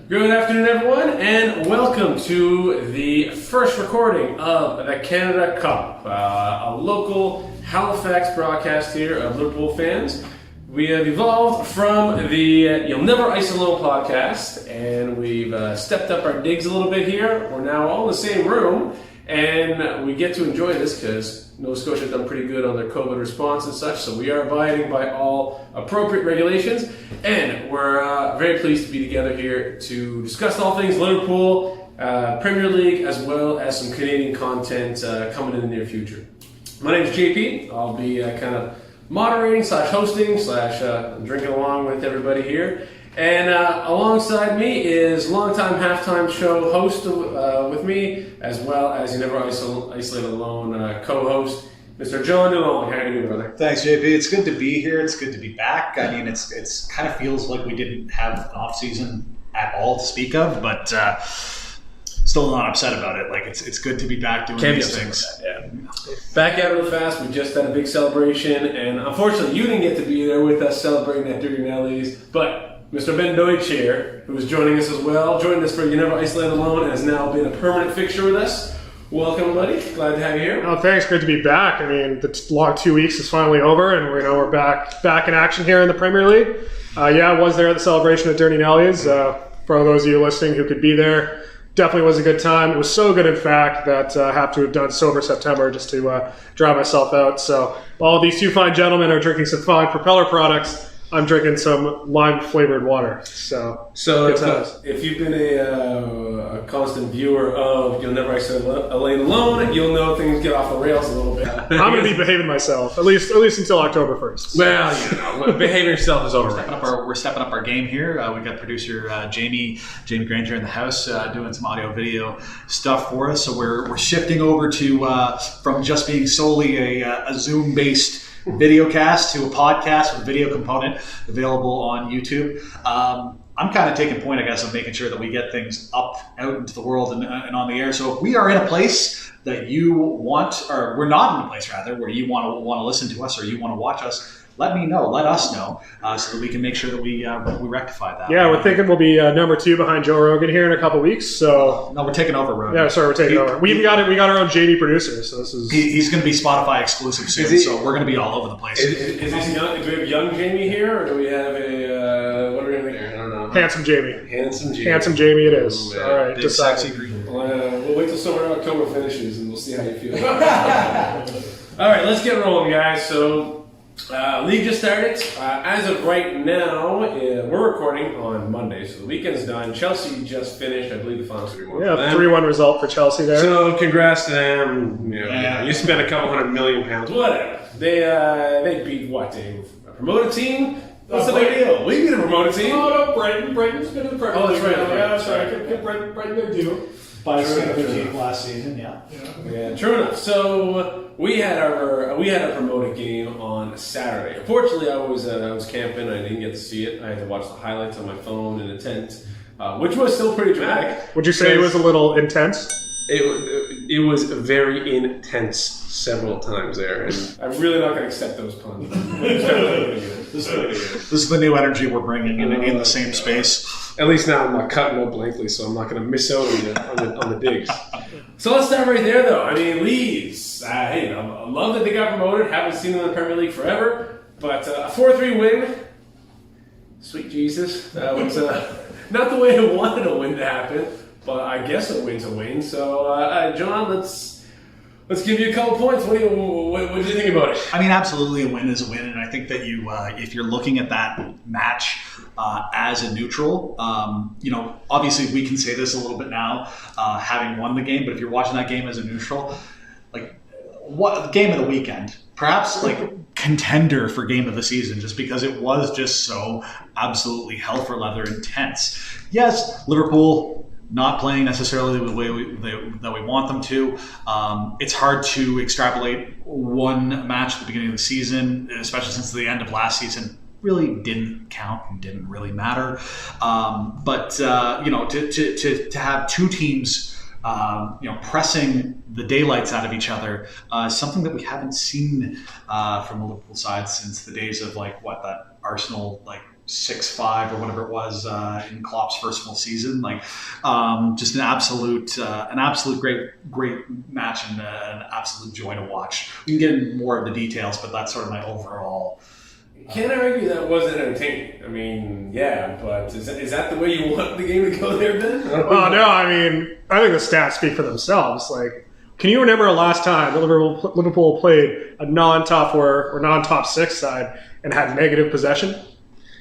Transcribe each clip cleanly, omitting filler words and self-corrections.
Good afternoon, everyone, and welcome to the first recording of the Canada Cup, a local Halifax broadcast here of Liverpool fans. We have evolved from the You'll Never Ice Alone podcast, and we've stepped up our digs a little bit here. We're now all in the same room, and we get to enjoy this because Nova Scotia has done pretty good on their COVID response and such, so we are abiding by all appropriate regulations, and we're very pleased to be together here to discuss all things Liverpool, Premier League, as well as some Canadian content coming in the near future. My name is JP. I'll be kind of moderating / hosting / drinking along with everybody here. And alongside me is longtime halftime show host with me, as well as You Never Isolate Alone co-host, Mr. John DeLong. How are you doing, brother? Thanks, JP. It's good to be here. It's good to be back. I mean, it's kind of feels like we didn't have an off season at all to speak of, but still not upset about it. Like it's good to be back doing these things. Yeah. Back at it fast. We just had a big celebration, and unfortunately, you didn't get to be there with us celebrating at Dirty Nelly's, but Mr. Ben Deutsch here, who is joining us as well, joined us for You Never Isolate Alone, and has now been a permanent fixture with us. Welcome, buddy. Glad to have you here. Oh, thanks. Great to be back. I mean, the long 2 weeks is finally over, and we're back in action here in the Premier League. I was there at the celebration at Dirty Nelly's. For those of you listening who could be there, definitely was a good time. It was so good, in fact, that I have to have done Sober September just to dry myself out. So while these two fine gentlemen are drinking some fine Propeller products, I'm drinking some lime-flavored water. So if you've been a constant viewer of You'll Never Isolate Alone, you'll know things get off the rails a little bit. I'm going to be behaving myself, at least until October 1st. Well, behaving yourself is over. We're stepping up our game here. We've got producer Jamie Granger in the house doing some audio video stuff for us. So we're shifting over to from just being solely a Zoom-based video cast to a podcast with video component available on YouTube. I'm kind of taking point, I guess, of making sure that we get things up out into the world and on the air. So if we are in a place that you want, or we're not in a place rather, where you want to listen to us or you want to watch us, let us know, so that we can make sure that we rectify that. Yeah, we're thinking we'll be number 2 behind Joe Rogan here in a couple weeks. So no, we're taking over Rogan. Yeah, sorry, we're taking over. We got our own JD producer, so this is he's going to be Spotify exclusive soon. So we're going to be all over the place. Is this young? Do we have young Jamie here, or do we have a what are we going to make? I don't know. Handsome Jamie it is. Oh, all right, big sexy green. We'll wait till summer October finishes, and we'll see how you feel. All right, let's get rolling, guys. So. League just started. As of right now, we're recording on Monday, so the weekend's done. Chelsea just finished, I believe, the final 3-1. Yeah, 3-1 result for Chelsea there. So congrats to them. You spent a couple $100 million, whatever. They beat what? A promoted team? What's the big deal? We beat a promoted team. Oh no, Brighton's been in the Premier League. Oh, that's right. Yeah, that's right. Give Brighton their due. By the last season, Yeah, true enough. So we had our promoted game on Saturday. Unfortunately, I was camping. I didn't get to see it. I had to watch the highlights on my phone in a tent, which was still pretty dramatic. Would you say it was a little intense? It was very intense several times there, and I'm really not going to accept those puns. This is the new energy we're bringing in the same space. At least now I'm not cutting up blankly, so I'm not going to miss out on the digs. So let's start right there, though. I mean, Leeds. I love that they got promoted. Haven't seen them in the Premier League forever, but a 4-3 win. Sweet Jesus, that was not the way I wanted a win to happen, but I guess a win's a win. So, John, let's give you a couple points. What do you think about it? I mean, absolutely, a win is a win, and I think that if you're looking at that match as a neutral, obviously we can say this a little bit now, having won the game. But if you're watching that game as a neutral, what game of the weekend, perhaps contender for game of the season, just because it was just so absolutely hell for leather intense. Yes, Liverpool not playing necessarily the way that we want them to. It's hard to extrapolate one match at the beginning of the season, especially since the end of last season really didn't count and didn't really matter. But to have two teams pressing the daylights out of each other, something that we haven't seen from the Liverpool side since the days of that Arsenal 6-5 or whatever it was in Klopp's first full season. Like, just an absolute great match and an absolute joy to watch. We can get into more of the details, but that's sort of my overall. Can't argue that wasn't entertaining. I mean, yeah, but is that the way you want the game to go there, Ben? Well, no, I mean, I think the stats speak for themselves. Like, can you remember the last time that Liverpool played a non-top 4 or non-top 6 side and had negative possession?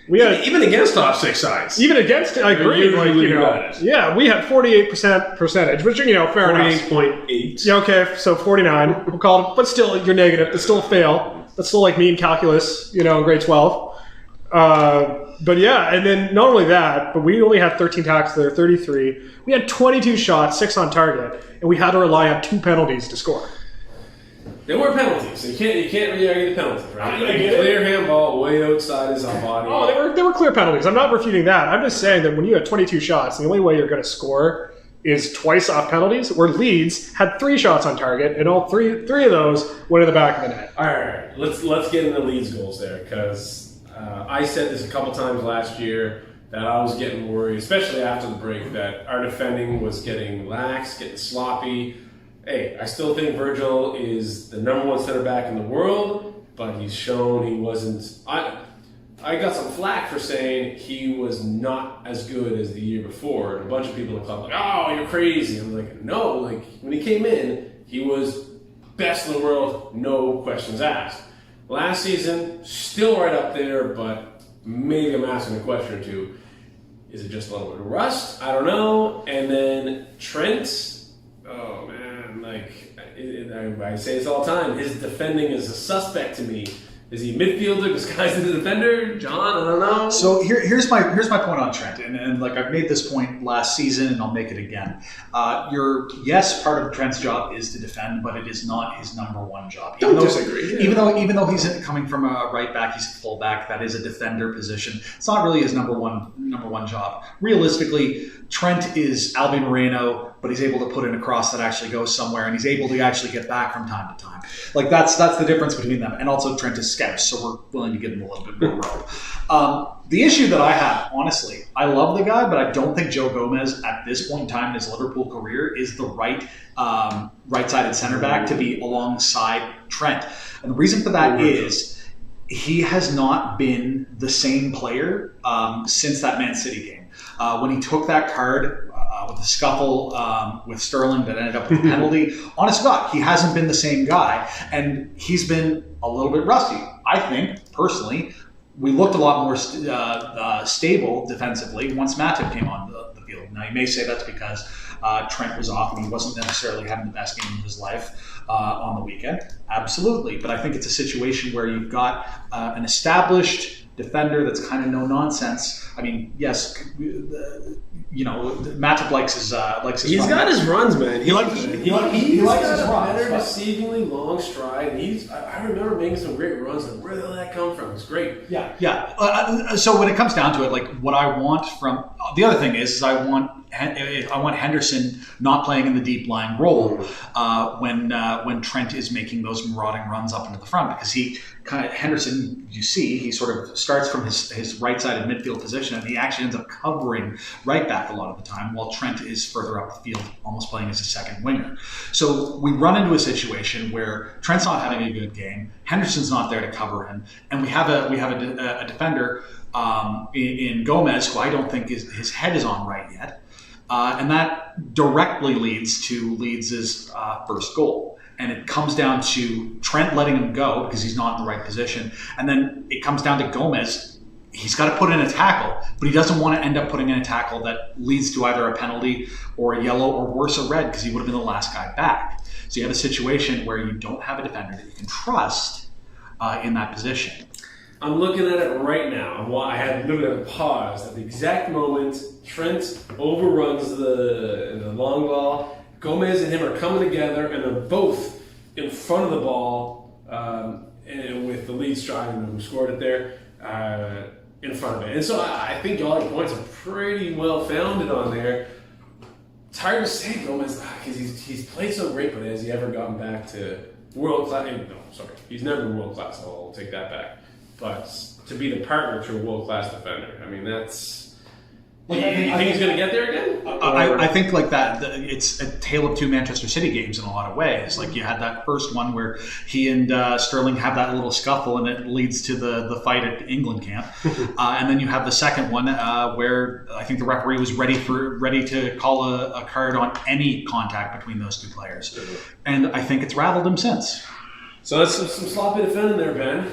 We had Even against top 6 sides. even against. I agree. Like, usually you know, got it. yeah, we had 48% percentage, which, you know, fair enough. 48.8. Yeah, okay, so 49. We'll call it, but still, you're negative. It's still a fail. That's still like me in calculus, you know, in grade 12. But yeah, and then not only that, but we only had 13 tackles there, 33. We had 22 shots, 6 on target, and we had to rely on 2 penalties to score. There were penalties, so you can't really argue the penalties, right? I get it. Clear handball way outside his own body. Oh, they were clear penalties. I'm not refuting that. I'm just saying that when you have 22 shots, the only way you're going to score is twice off penalties, where Leeds had 3 shots on target, and all three of those went in the back of the net. All right, let's get into Leeds goals there, because I said this a couple times last year that I was getting worried, especially after the break, that our defending was getting lax, getting sloppy. Hey, I still think Virgil is the number 1 center back in the world, but he's shown he wasn't. I got some flack for saying he was not as good as the year before. And a bunch of people in the club were like, "Oh, you're crazy." I'm like, no. Like, when he came in, he was best in the world, no questions asked. Last season, still right up there, but maybe I'm asking a question or two. Is it just a little bit of rust? I don't know. And then Trent, oh man, like I say this all the time, his defending is a suspect to me. Is he a midfielder disguised as a defender? John, I don't know. So here's my point on Trent, and like I've made this point last season, and I'll make it again. Yes, part of Trent's job is to defend, but it is not his number 1 job. Don't disagree. Even though he's coming from a right back, he's a full back. That is a defender position. It's not really his number one job. Realistically, Trent is Albi Moreno, but he's able to put in a cross that actually goes somewhere, and he's able to actually get back from time to time. Like that's the difference between them. And also Trent is sketch, so we're willing to give him a little bit more rope. The issue that I have, honestly, I love the guy, but I don't think Joe Gomez at this point in time in his Liverpool career is the right-sided center back to be alongside Trent. And the reason for that is he has not been the same player since that Man City game. When he took that card with the scuffle with Sterling that ended up with a penalty, honest to God, he hasn't been the same guy, and he's been a little bit rusty. I think, personally, we looked a lot more stable defensively once Matip came on the field. Now, you may say that's because Trent was off and he wasn't necessarily having the best game of his life on the weekend. Absolutely. But I think it's a situation where you've got an established defender that's kind of no nonsense. I mean, yes, Matip likes his He's run. got his runs, man. He likes his runs. Better deceivingly long stride. And I remember making some great runs. Like, where did that come from? It's great. Yeah. So when it comes down to it, like what I want from the other thing is I want Henderson not playing in the deep lying role when Trent is making those marauding runs up into the front, because Henderson, you see, he sort of starts from his right-sided midfield position, and he actually ends up covering right back a lot of the time, while Trent is further up the field, almost playing as a second winger. So we run into a situation where Trent's not having a good game, Henderson's not there to cover him, and we have a defender in Gomez who I don't think his head is on right yet. And that directly leads to Leeds' first goal. And it comes down to Trent letting him go because he's not in the right position. And then it comes down to Gomez. He's got to put in a tackle, but he doesn't want to end up putting in a tackle that leads to either a penalty or a yellow or worse, a red, because he would have been the last guy back. So you have a situation where you don't have a defender that you can trust in that position. I'm looking at it right now. I had literally paused at the exact moment Trent overruns the long ball. Gomez and him are coming together, and they're both in front of the ball, and with the lead striker who scored it there in front of it. And so I think all your points are pretty well founded on there. It's hard to say Gomez because he's played so great, but has he ever gotten back to world class? No, sorry, he's never world class. I'll take that back. But to be the partner to a world-class defender. I mean, that's... Like, you think he's going to get there again? I think like that. It's a tale of two Manchester City games in a lot of ways. Like you had that first one where he and Sterling have that little scuffle, and it leads to the fight at England camp. And then you have the second one where I think the referee was ready to call a card on any contact between those two players, and I think it's rattled him since. So that's some sloppy defending there, Ben.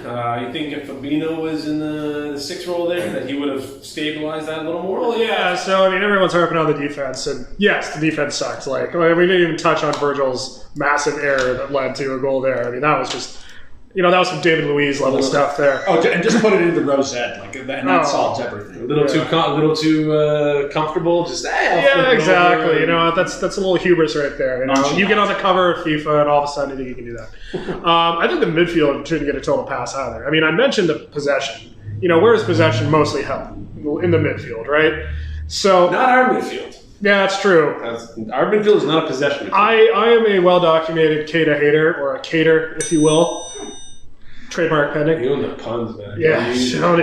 You think if Fabinho was in the 6 role there, that he would have stabilized that a little more? Well, yeah. So I mean, everyone's harping on the defense, and yes, the defense sucked. Like we didn't even touch on Virgil's massive error that led to a goal there. I mean, that was just, that was some David Luiz level stuff there. Oh, and just put it into Rosette, and that solves everything. A little too comfortable. Just yeah, exactly. That's a little hubris right there. You get on the cover of FIFA, and all of a sudden you think you can do that. I think the midfield shouldn't get a total pass either. I mean, I mentioned the possession. Where is possession mostly held? In the midfield, right? So not our midfield. Yeah, that's true. Our midfield is not a possession midfield. I am a well-documented Keita hater, or a cater, if you will. Trademark pending. You know the puns, man. Yeah, sure.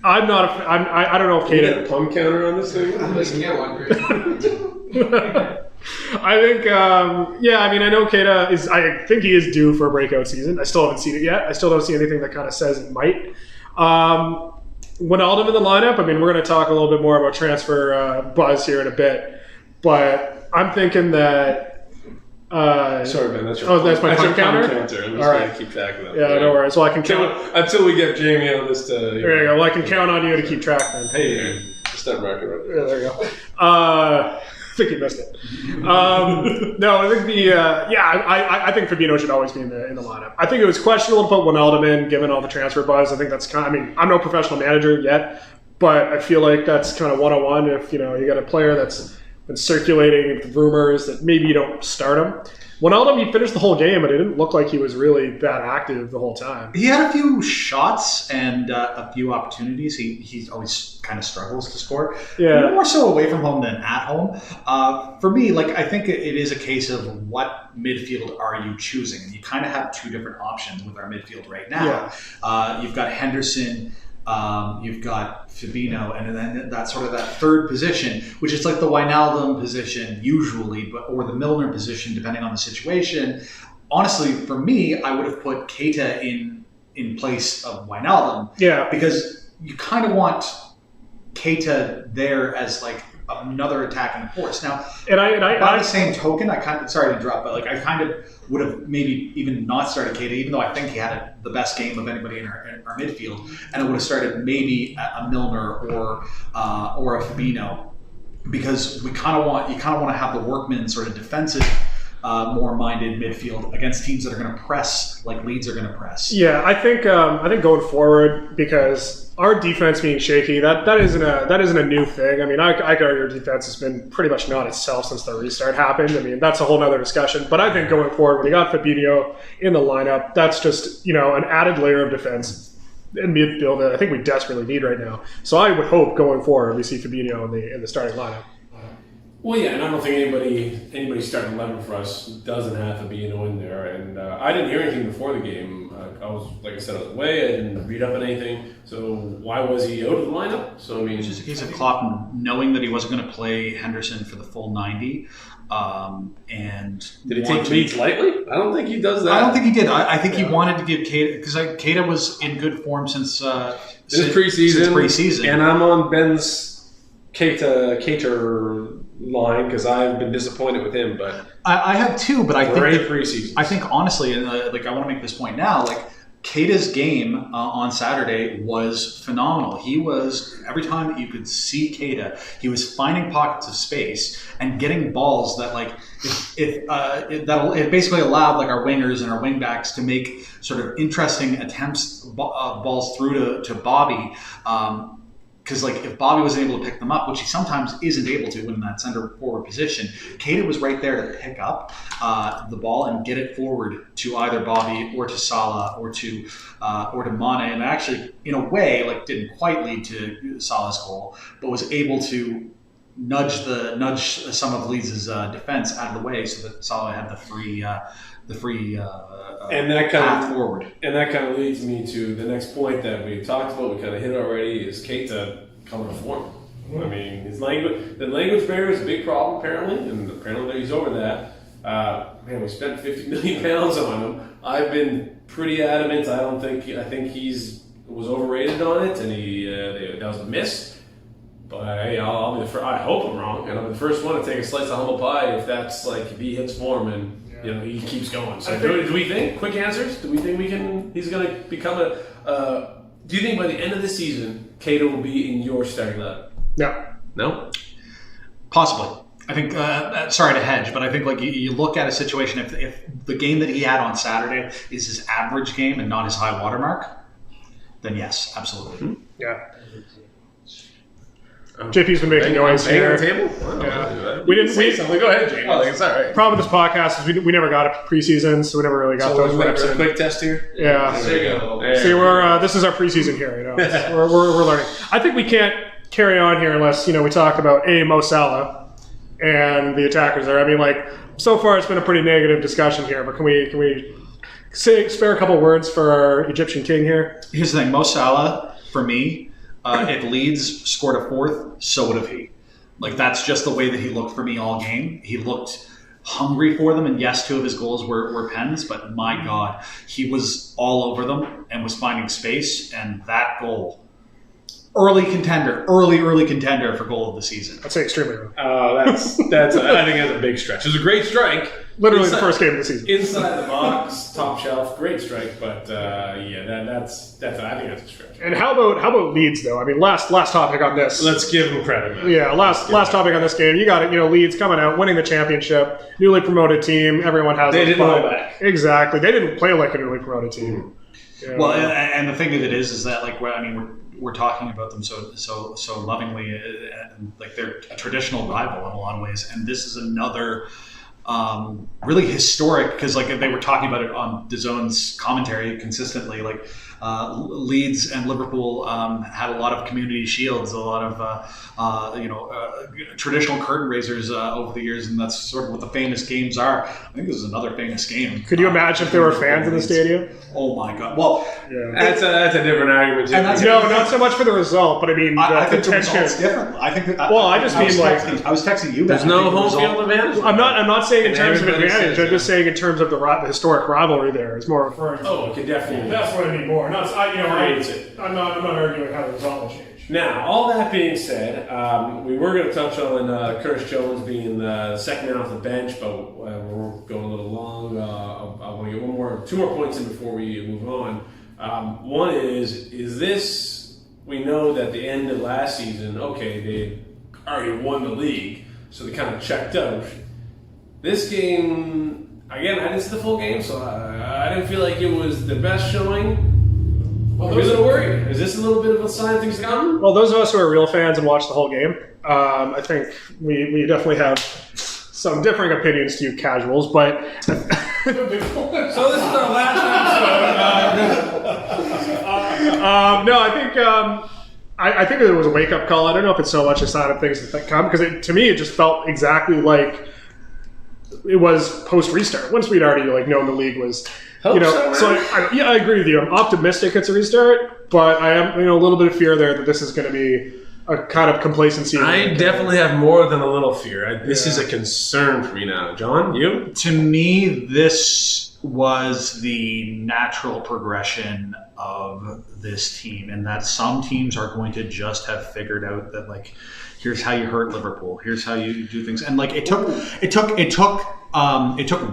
I'm not. I don't know if Can you Keita. get a pun counter on this thing? We can get one. I think. I know Keita is. I think he is due for a breakout season. I still haven't seen it yet. I still don't see anything that kind of says it might. Wijnaldum in the lineup. I mean, we're going to talk a little bit more about transfer buzz here in a bit, but I'm thinking that. Sorry, Ben. That's my punt counter. I'm just going to keep track of that. Yeah, no worries. Well, I can count until we get Jamie on this. There you go. Well, I can count on you to keep track then. Hey, just that record right there. Yeah, there you go. I think you missed it. No, I think I think Fabinho should always be in the lineup. I think it was questionable to put Wijnaldum in, given all the transfer buzz. I think that's I mean, I'm no professional manager yet, but I feel like that's kind of 101. If you got a player that's been circulating rumours that maybe you don't start him. Wijnaldum, he finished the whole game, but it didn't look like he was really that active the whole time. He had a few shots and a few opportunities. He always kind of struggles to score. Yeah. More so away from home than at home. For me, I think it is a case of what midfield are you choosing? And you kind of have two different options with our midfield right now. Yeah. You've got Henderson. You've got Fabinho, and then that sort of that third position, which is like the Wijnaldum position usually, or the Milner position, depending on the situation. Honestly, for me, I would have put Keita in place of Wijnaldum. Yeah. Because you kind of want Keita there as another attacking force. Now, by the same token, sorry to interrupt, but I kind of would have maybe even not started Keita, even though I think he had the best game of anybody in our midfield, and I would have started maybe a Milner or a Fabinho, because you kind of want to have the workman sort of defensive, more minded midfield against teams that are going to press like Leeds are going to press. Yeah, I think going forward, because our defense being shaky, that isn't a new thing. I mean, I could argue our defense has been pretty much not itself since the restart happened. I mean, that's a whole other discussion. But I think going forward, when you got Fabinho in the lineup, that's just an added layer of defense in midfield that I think we desperately need right now. So I would hope going forward we see Fabinho in the starting lineup. Well, yeah, and I don't think anybody starting 11 for us doesn't have Fabinho in there. And I didn't hear anything before the game. I was away. I didn't read up on anything. So why was he out of the lineup? So I mean, it's just a case of Klopp knowing that he wasn't going to play Henderson for the full 90. And did he take Leeds lightly? I don't think he does that. I don't think he did. I think he wanted to give Keita, because Keita was in good form since preseason. And I'm on Ben's Keita line because I've been disappointed with him. But I have too. But I think preseason. I think honestly, and I want to make this point now. Keita's game on Saturday was phenomenal. He was, every time that you could see Keita, he was finding pockets of space and getting balls that it basically allowed our wingers and our wingbacks to make sort of interesting attempts, balls through to Bobby. Because if Bobby wasn't able to pick them up, which he sometimes isn't able to in that center forward position, Keita was right there to pick up the ball and get it forward to either Bobby or to Salah or to Mane, and actually, in a way, didn't quite lead to Salah's goal, but was able to nudge some of Leeds' defense out of the way so that Salah had the free and that path forward. And that kind of leads me to the next point that we talked about. We kind of hit already. Is Keita coming to form? I mean, the language barrier is a big problem apparently, and apparently he's over that. Man, we spent £50 million on him. I've been pretty adamant. I think he's was overrated on it, and that was a miss. But hey, I'll be the first. I hope I'm wrong, and I'll be the first one to take a slice of humble pie if that's like if he hits form and he keeps going. So do we think? Quick answers. Do we think he's going to become a? Do you think by the end of the season, Keita will be in your starting lineup? No. Possibly. I think, sorry to hedge, but I think like you look at a situation, if the game that he had on Saturday is his average game and not his high watermark, then yes, absolutely. Mm-hmm. Yeah. JP's been making noise here. On the table? Yeah. We didn't say something. Go ahead, JP. It's all right. Problem with this podcast is we never got a preseason, so we never really got those reps in. Quick test here. Yeah. There you go. See, this is our preseason here. We're learning. I think we can't carry on here unless we talk about Mo Salah and the attackers there. I mean, like so far it's been a pretty negative discussion here, but can we spare a couple words for our Egyptian king here? Here's the thing, Mo Salah for me. If Leeds scored a fourth, so would have he. Like that's just the way that he looked for me all game. He looked hungry for them, and yes, 2 of his goals were pens, but my God, he was all over them and was finding space. And that goal, early contender for goal of the season. I'd say extremely early. That's I think that's a big stretch. It was a great strike. Literally the first game of the season. Inside the box, top shelf, great strike. But that's I think that's a stretch. And how about Leeds though? I mean, last topic on this. Let's give them credit, man. Yeah, last topic on this game. You got it. Leeds coming out, winning the championship, newly promoted team. Everyone has. They didn't hold back. Exactly. They didn't play like a newly promoted team. Yeah. Well, and the thing of it is that like we're talking about them so lovingly, and like they're a traditional rival in a lot of ways, and this is another. Really historic because like they were talking about it on DAZN's commentary consistently. Like Leeds and Liverpool had a lot of community shields, a lot of traditional curtain raisers over the years, and that's sort of what the famous games are. I think this is another famous game. Could you imagine if there were fans in the stadium? Oh my God! Well, that's a different argument. Not so much for the result, but I mean I think the the tension. result's different. I think. I was texting you. There's no home field advantage. I'm not saying in terms of advantage. I'm just saying in terms of the historic rivalry. There, it's more referring. Oh, okay, definitely. That's what I mean more. I'm not arguing how the result will change. Now, all that being said, we were going to touch on Curtis Jones being the second man off the bench, but we're going a little long. I want to get 2 more points in before we move on. One is this? We know that the end of last season, okay, they already won the league, so they kind of checked out. This game, again, I didn't see the full game, so I didn't feel like it was the best showing. Well, are we a little worried? Is this a little bit of a sign of things to come? Well, those of us who are real fans and watch the whole game, I think we definitely have some differing opinions to you casuals, but... So this is our last episode. No, I think it was a wake-up call. I don't know if it's so much a sign of things to come, because to me it just felt exactly like it was post-restart. Once we'd already known the league was... I agree with you. I'm optimistic it's a restart, but I am a little bit of fear there that this is going to be a kind of complacency. I definitely have more than a little fear. This is a concern for me now. John, you? To me, this was the natural progression of this team, and that some teams are going to just have figured out that here's how you hurt Liverpool. Here's how you do things. And it took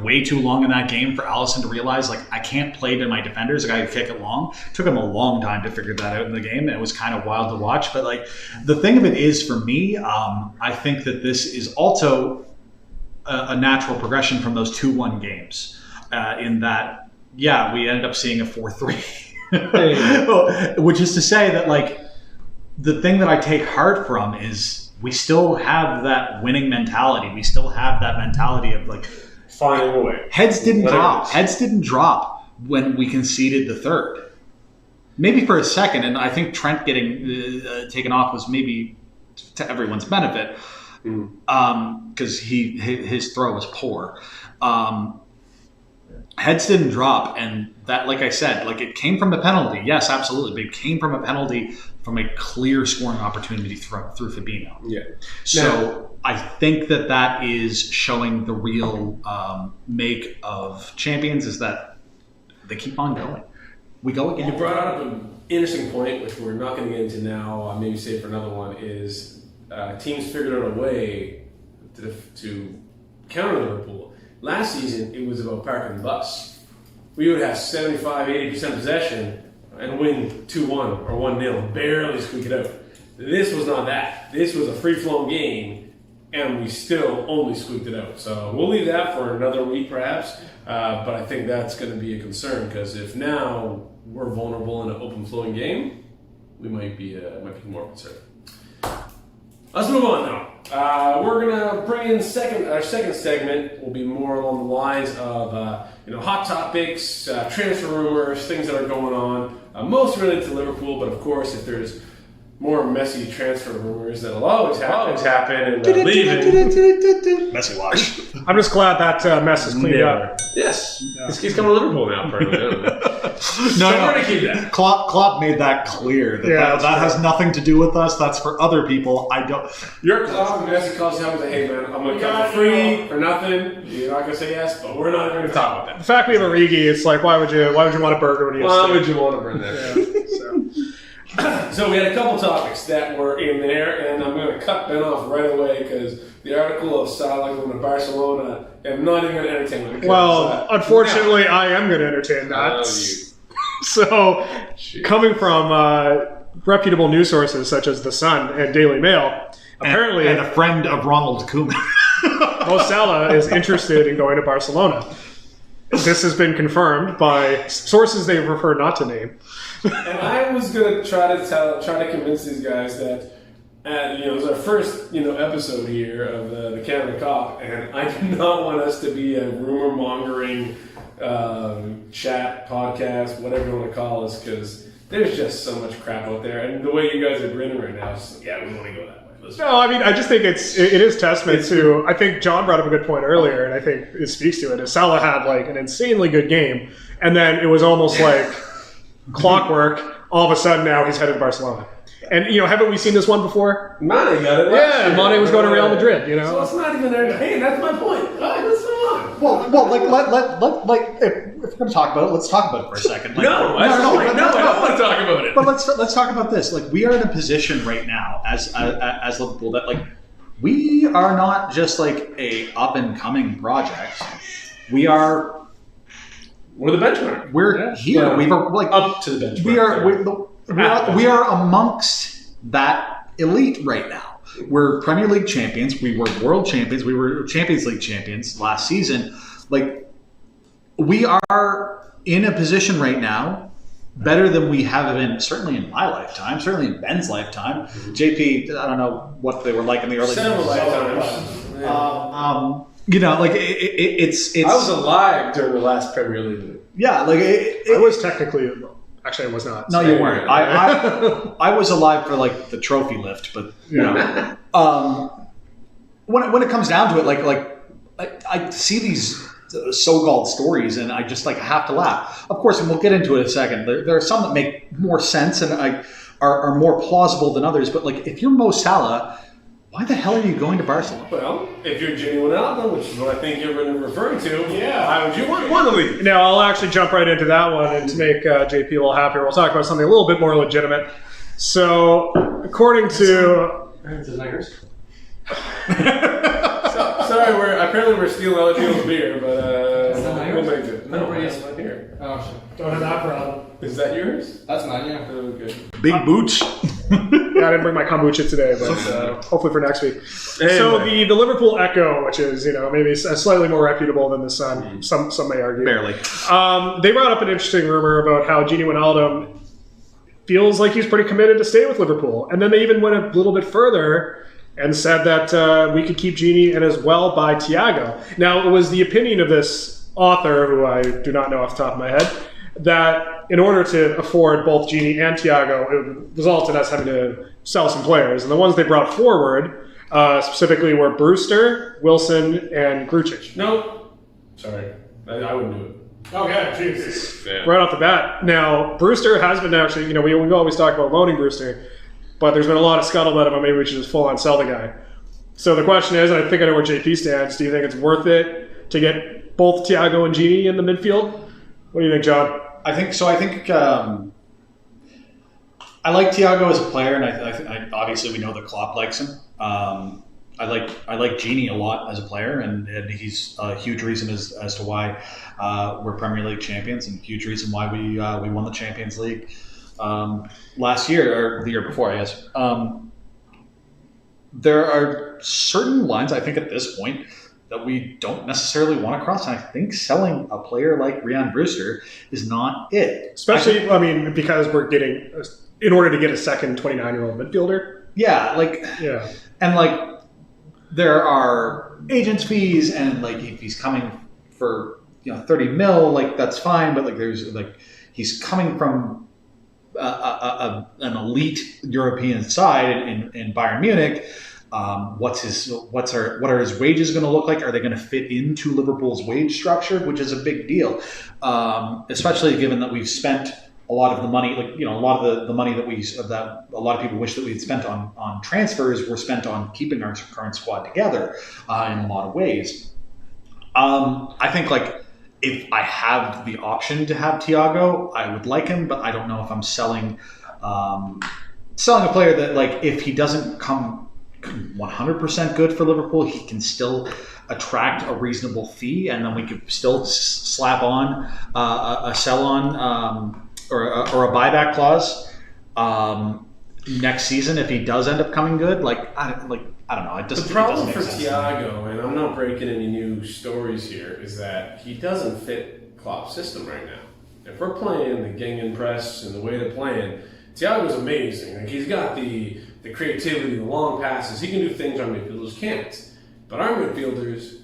way too long in that game for Alisson to realize I can't play to my defenders. I got to kick it long. It took him a long time to figure that out in the game, and it was kind of wild to watch. But the thing of it is, for me, I think that this is also a natural progression from those 2-1 games. In that, we ended up seeing a 4-3, which is to say that the thing that I take heart from is we still have that winning mentality. We still have that mentality of finding a way. Heads didn't drop. Heads didn't drop when we conceded the third. Maybe for a second, and I think Trent getting taken off was maybe to everyone's benefit. because his throw was poor. Heads didn't drop, and that, like I said, like it came from a penalty. Yes, absolutely, but it came from a penalty from a clear scoring opportunity through Fabinho. Yeah. So I think that is showing the real make of champions is that they keep on going. We go again. You brought up an interesting point, which we're not going to get into now. Maybe save for another one. Is teams figured out a way to counter Liverpool. Last season, it was about parking the bus. We would have 75-80% possession and win 2-1 or 1-0, barely squeak it out. This was not that. This was a free-flowing game, and we still only squeaked it out. So we'll leave that for another week, perhaps. But I think that's going to be a concern, because if now we're vulnerable in an open-flowing game, we might be more concerned. Let's move on now. We're gonna bring in our second segment. Will be more along the lines of hot topics, transfer rumors, things that are going on. Most related to Liverpool, but of course, if there's more messy transfer rumors, that'll always happen. And leaving. Messy watch. I'm just glad that mess is cleaned up. Yes, he's coming to Liverpool now. Apparently. No, we're gonna keep that. Klopp made that clear that has nothing to do with us. That's for other people. I don't. Your Klopp and Messi calls you up and say, "Hey man, I'm gonna come for free for nothing." You're not gonna say yes, but we're not going to talk about that. The fact we have a Origi, it's like, why would you want a burger when you? Why would you want a burger? So we had a couple topics that were in there, and I'm going to cut Ben off right away because the article of Salah going to Barcelona, I'm not even going to entertain it. Well, unfortunately, I am going to entertain that. So, coming from reputable news sources such as The Sun and Daily Mail, apparently... And a friend of Ronald Koeman. Mo Salah is interested in going to Barcelona. This has been confirmed by sources they prefer not to name. And I was going to try to convince these guys that, it was our first, episode here of the Canada Cop, and I do not want us to be a rumor mongering chat podcast, whatever you want to call us, because there's just so much crap out there, and the way you guys are grinning right now, we want to go that way. No, I mean, I just think it is testament to. I think John brought up a good point earlier, and I think it speaks to it. Is Salah had like an insanely good game, and then it was almost like clockwork. All of a sudden, now he's headed to Barcelona. And haven't we seen this one before? Mane got it. Yeah, Mane was going to Real Madrid. So it's not even there. Hey, that's my point. All right, let's move on. Well, if we're going to talk about it, let's talk about it for a second. I don't want to talk about it. But let's talk about this. Like, we are in a position right now as Liverpool that we are not just like a up and coming project. We're the benchmark. We're here. Yeah. We've up to the benchmark. We are amongst that elite right now. We're Premier League champions. We were world champions. We were Champions League champions last season. We are in a position right now better than we have been, certainly in my lifetime, certainly in Ben's lifetime. JP, I don't know what they were like in the early several lifetimes. It's. I was alive during the last Premier League. Yeah, I was technically. Actually, I was not. No, you weren't. I was alive for the trophy lift, but when it comes down to it, I see these so-called stories, and I just have to laugh. Of course, and we'll get into it in a second. There are some that make more sense and are more plausible than others. But if you're Mo Salah, why the hell are you going to Barcelona? Well, if you're Gini Wijnaldum, which is what I think you're referring to, why would you want to leave? Now, I'll actually jump right into that one, and to make JP a little happier, we'll talk about something a little bit more legitimate. So, according to... Is it not yours? Sorry, we're stealing other people's beer, but we'll make it. No, it's not here. Oh, shit. Don't have that problem. Is that yours? That's mine, yeah. Okay. Big boots. Yeah, I didn't bring my kombucha today, but hopefully for next week. Anyway. So the Liverpool Echo, which is maybe slightly more reputable than the Sun, some may argue. Barely. They brought up an interesting rumor about how Gini Wijnaldum feels like he's pretty committed to stay with Liverpool, and then they even went a little bit further and said that we could keep Gini and as well buy Thiago. Now, it was the opinion of this author, who I do not know off the top of my head, that in order to afford both Gini and Thiago, it resulted in us having to sell some players. And the ones they brought forward Specifically were Brewster, Wilson, and Grucic. Nope. Sorry. I wouldn't do it. Okay, Jesus. Yeah. Right off the bat. Now, Brewster has been actually, we've always talked about loaning Brewster, but there's been a lot of scuttlebutt about maybe we should just full on sell the guy. So the question is, and I think I know where JP stands, do you think it's worth it to get both Thiago and Gini in the midfield? What do you think, John? I think so. I think I like Thiago as a player, and I obviously we know that Klopp likes him. I like Gini a lot as a player, and he's a huge reason as to why we're Premier League champions, and a huge reason why we won the Champions League last year or the year before, I guess. There are certain lines I think at this point that we don't necessarily want to cross, and I think selling a player like Ryan Brewster is not it. Especially, because we're getting, in order to get a second 29-year-old midfielder. Yeah, and there are agents' fees, and if he's coming for 30 mil, that's fine. But he's coming from an elite European side in Bayern Munich. What are his wages going to look like? Are they going to fit into Liverpool's wage structure, which is a big deal, especially given that we've spent a lot of the money, a lot of the money that a lot of people wish that we had spent on transfers were spent on keeping our current squad together in a lot of ways. I think if I have the option to have Thiago, I would like him, but I don't know if I'm selling a player that if he doesn't come 100% good for Liverpool, he can still attract a reasonable fee, and then we could still slap on a sell on or a buyback clause next season if he does end up coming good. I don't know. The problem for Thiago, and I'm not breaking any new stories here, is that he doesn't fit Klopp's system right now. If we're playing the Gengen press and the way they're playing, Thiago's amazing. He's got the creativity, the long passes. He can do things our midfielders can't. But our midfielders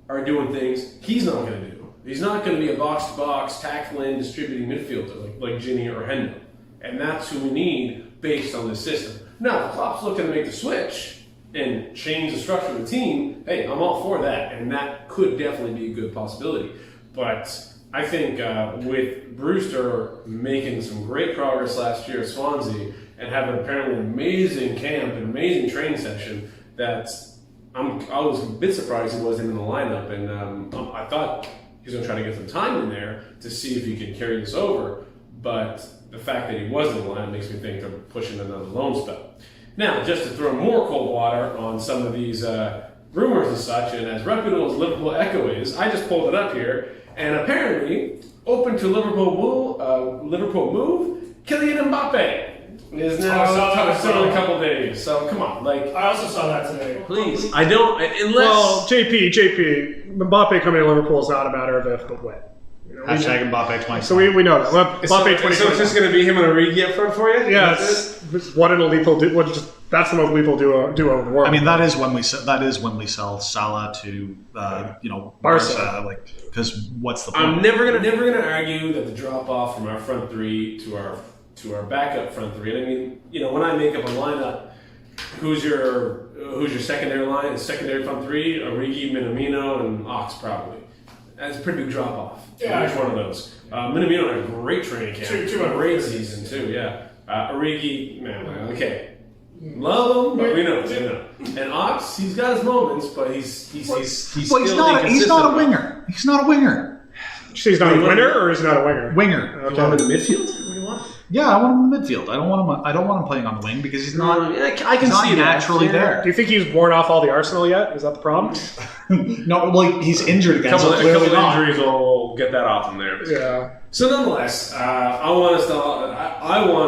are doing things he's not going to do. He's not going to be a box-to-box, tackling, distributing midfielder like Gini or Hendo. And that's who we need based on this system. Now, if Klopp's looking to make the switch and change the structure of the team, hey, I'm all for that. And that could definitely be a good possibility. But I think with Brewster making some great progress last year at Swansea and having apparently an amazing camp, an amazing training session, that I was a bit surprised he wasn't in the lineup. And I thought he was going to try to get some time in there to see if he could carry this over. But the fact that he wasn't in the lineup makes me think they're pushing another loan spell. Now, just to throw more cold water on some of these rumors and such, and as reputable as Liverpool Echo is, I just pulled it up here, and apparently, open to Liverpool move, Kylian Mbappe is now still in a couple days. So come on, I also saw that today. please, I don't unless. Well, JP, Mbappe coming to Liverpool is not a matter of if, but when. Hashtag Mbappe 20. So we know that. Mbappe 2020. So it's just going to be him and Origi up front for you? Yeah, it's what an lethal do. That's the most lethal duo in the world. I mean, that is when we sell Salah to Barca. Because what's the point? I'm never gonna argue that the drop off from our front three to our backup front three. And I mean, when I make up a lineup, who's your secondary line? Secondary front three: Origi, Minamino, and Ox probably. That's a pretty big drop off. Yeah, Which one of those? Minamino had a great training camp, great season too. Yeah, Origi, man, okay. Love him, but we know. And Ox, he's got his moments, but he's not a winger. He's not a winger. He's not a winner, or is he not a winger? Winger. Okay. You want him in the midfield? What do you want? Yeah, I want him in the midfield. I don't want him playing on the wing because he's not. I can he's not see naturally that. there. Do you think he's worn off all the arsenal yet? Is that the problem? No, he's injured again. A couple clearly of not. injuries will get that off him there. Yeah. So nonetheless, I want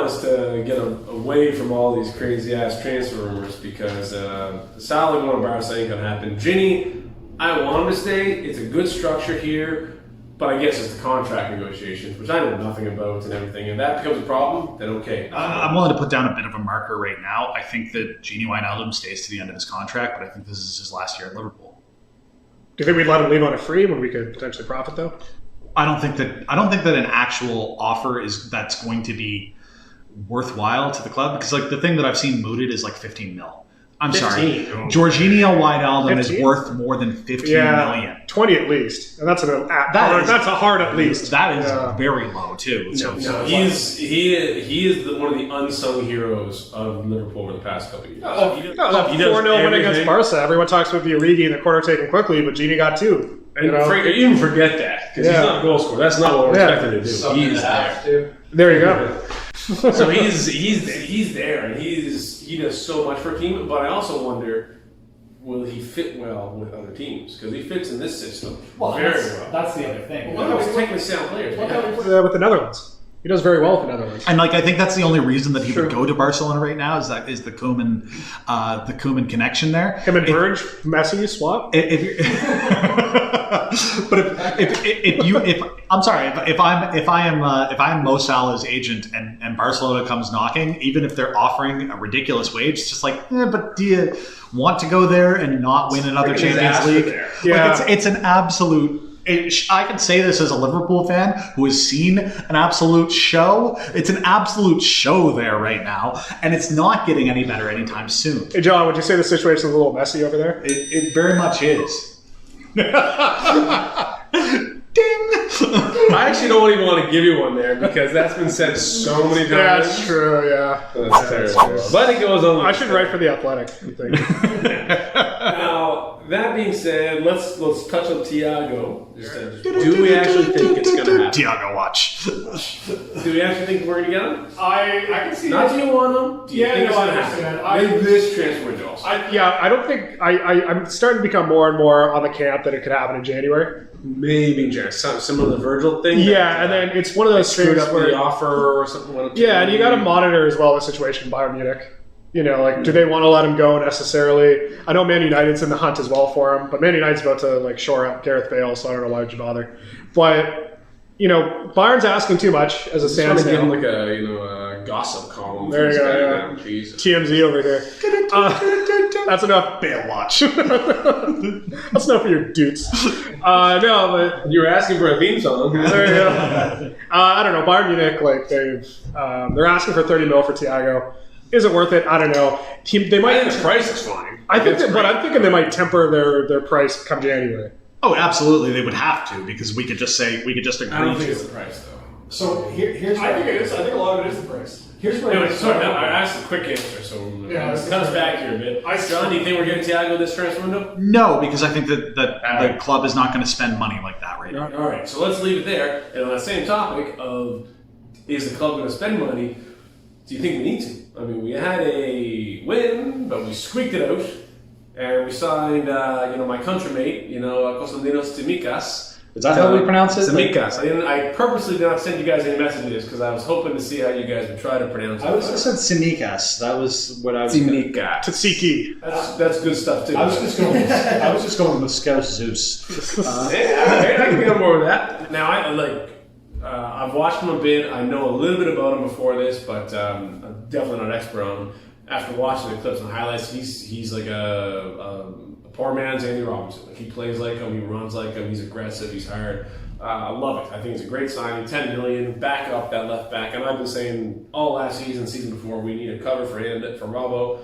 us to get away from all these crazy ass transfer rumors because Salah going to Barca ain't gonna happen. Gini, I want him to stay. It's a good structure here. But I guess it's the contract negotiations, which I know nothing about and everything. And that becomes a problem, then okay. I'm willing to put down a bit of a marker right now. I think that Gini Wijnaldum stays to the end of his contract, but I think this is his last year at Liverpool. Do you think we'd let him leave on a free when we could potentially profit, though? I don't think that an actual offer that's going to be worthwhile to the club because the thing that I've seen mooted is 15 mil. I'm 15. sorry. Oh, Jorginho Wijnaldum is 15? worth more than 15 million. 20 at least, and that's that's a hard at least. That is very low too. So No, he is one of the unsung heroes of Liverpool over the past couple of years. That He 4-0 does win against everything. Barca. Everyone talks about the Origi and the corner taken quickly, but Gini got 2. And even forget that because he's not a goal scorer. That's not what we're expecting to do. Something He's to have there. to. There you go. So he's there, and he does so much for a team. But I also wonder, will he fit well with other teams? Because he fits in this system very well. That's the other thing. Well, he's technically sound players. With the Netherlands. He does very well with the Netherlands. And I think that's the only reason that he would go to Barcelona right now is the Koeman connection there. Him and Burge, Messi swap. But if I'm Mo Salah's agent and Barcelona comes knocking, even if they're offering a ridiculous wage, it's just like, but do you want to go there and not win another Champions League? Yeah. Like it's an absolute. I can say this as a Liverpool fan who has seen an absolute show. It's an absolute show there right now, and it's not getting any better anytime soon. Hey, John, would you say the situation's a little messy over there? It very much is. Ding! I actually don't even want to give you one there because that's been said so many times. That's true, yeah. That's terrible. But it goes on. I should write for The Athletic, you think. Now, that being said, let's touch on Thiago. Do we actually think it's going to happen? Thiago, watch. Do we actually think we're going to get him? I can see Not that. do you want him? Do you Yeah, think it's no, I gonna understand. happen? With this transfer window also. I don't think... I'm starting to become more and more on the camp that it could happen in January. Maybe just similar to the Virgil thing. Yeah, and then it's one of those screwed things up where... the offer or something. Yeah, and you got to monitor as well the situation in Bayern Munich. You know, like, do they want to let him go necessarily? I know Man United's in the hunt as well for him, but Man United's about to shore up Gareth Bale, so I don't know why would you bother. But Bayern's asking too much as it stands Give him now. like a gossip column. There you go, yeah. Now. Jesus. TMZ over here. That's enough Bale watch. That's enough for your dudes. No, but You were asking for a theme song. there you go. I don't know. Bayern Munich, they're asking for 30 mil for Thiago. Is it worth it? I don't know. They I might. think the price is fine. But I'm thinking they might temper their price come January. Oh, absolutely, they would have to because we could just agree I don't think to. it's the price though. So here's. I think it is. I think a lot of it is the price. Here's where. Anyway, sorry, now I asked a quick answer, so Yeah, let's cut us back here a bit. John, do you think we're getting Thiago this transfer window? No, because I think that the club is not going to spend money like that right now. All right, so let's leave it there. And on that same topic of is the club going to spend money? Do you think we need to? I mean, we had a win, but we squeaked it out, and we signed, my countrymate, Konstantinos Tsimikas. Is that how we pronounce it? Tsimikas. I purposely did not send you guys any messages because I was hoping to see how you guys would try to pronounce it. I said Simikas. That was what I was. Tsimikas. Tzatziki. That's good stuff too. I was just going with Scouse Zeus. Yeah, I can get on board with that. Now, I've watched him a bit. I know a little bit about him before this, but I'm definitely not an expert on him. After watching the clips and highlights, he's like a poor man's Andy Robinson. Like, he plays like him, he runs like him, he's aggressive, he's hard. I love it. I think it's a great signing. 10 million, back up that left back. And I've been saying all last season before, we need a cover for him, for Robbo.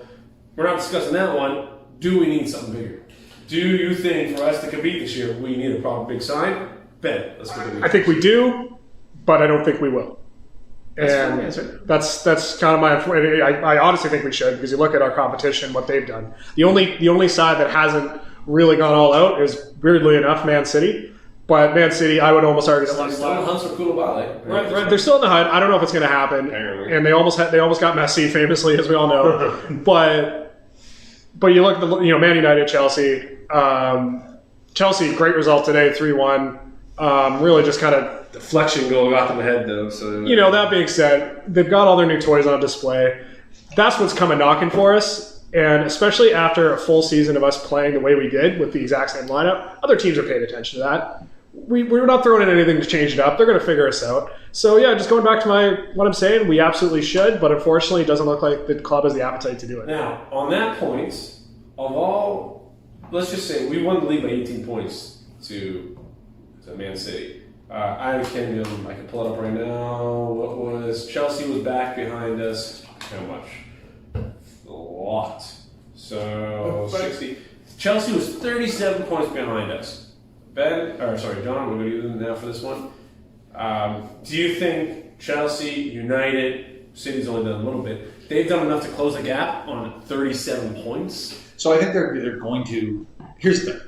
We're not discussing that one. Do we need something bigger? Do you think for us to compete this year, we need a proper big sign? Ben, let's go. I think we do, but I don't think we will. And that's kind of my. I honestly think we should because you look at our competition, what they've done. The only side that hasn't really gone all out is, weirdly enough, Man City. But Man City, I would almost argue that Still in the hunt for Koulibaly. right, they're still in the hunt. I don't know if it's going to happen, and they almost got Messi famously, as we all know. but you look at the Man United, Chelsea. Chelsea, great result today, 3-1. Really just kind of. Deflection goal got them ahead though. So That being said, they've got all their new toys on display. That's what's coming knocking for us. And especially after a full season of us playing the way we did with the exact same lineup, other teams are paying attention to that. We're not throwing in anything to change it up. They're going to figure us out. So yeah, just going back to what I'm saying, we absolutely should, but unfortunately it doesn't look like the club has the appetite to do it. Now, on that point, of all, let's just say we won the league by 18 points to Man City. I can pull it up right now. What was Chelsea was back behind us? How much? A lot. So 60. Chelsea was 37 points behind us. John, we're going to use them now for this one. Do you think Chelsea, United, City's only done a little bit, they've done enough to close the gap on 37 points? So I think they're going to. Here's the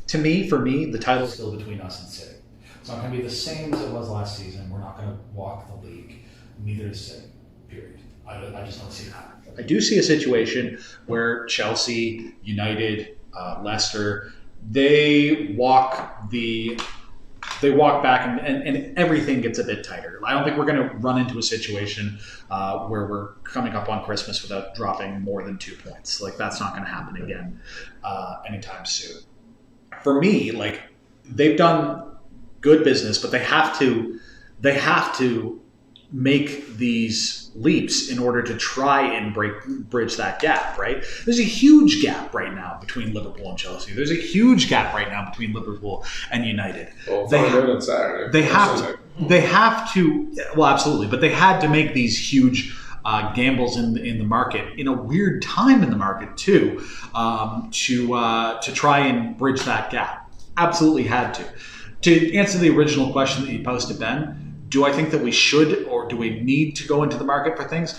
thing. For me, the title's still between us and City. It's not going to be the same as it was last season. We're not going to walk the league. Neither is City. Period. I just don't see that. I do see a situation where Chelsea, United, Leicester, they walk back and everything gets a bit tighter. I don't think we're going to run into a situation where we're coming up on Christmas without dropping more than 2 points. Like, that's not going to happen again anytime soon. For me, like, they've done good business, but they have to make these leaps in order to try and bridge that gap, right? There's a huge gap right now between Liverpool and Chelsea. There's a huge gap right now between Liverpool and United. Well, They have to, well, absolutely, but they had to make these huge gambles in the market in a weird time in the market too, to try and bridge that gap. Absolutely had to. To answer the original question that you posed to Ben, do I think that we should or do we need to go into the market for things?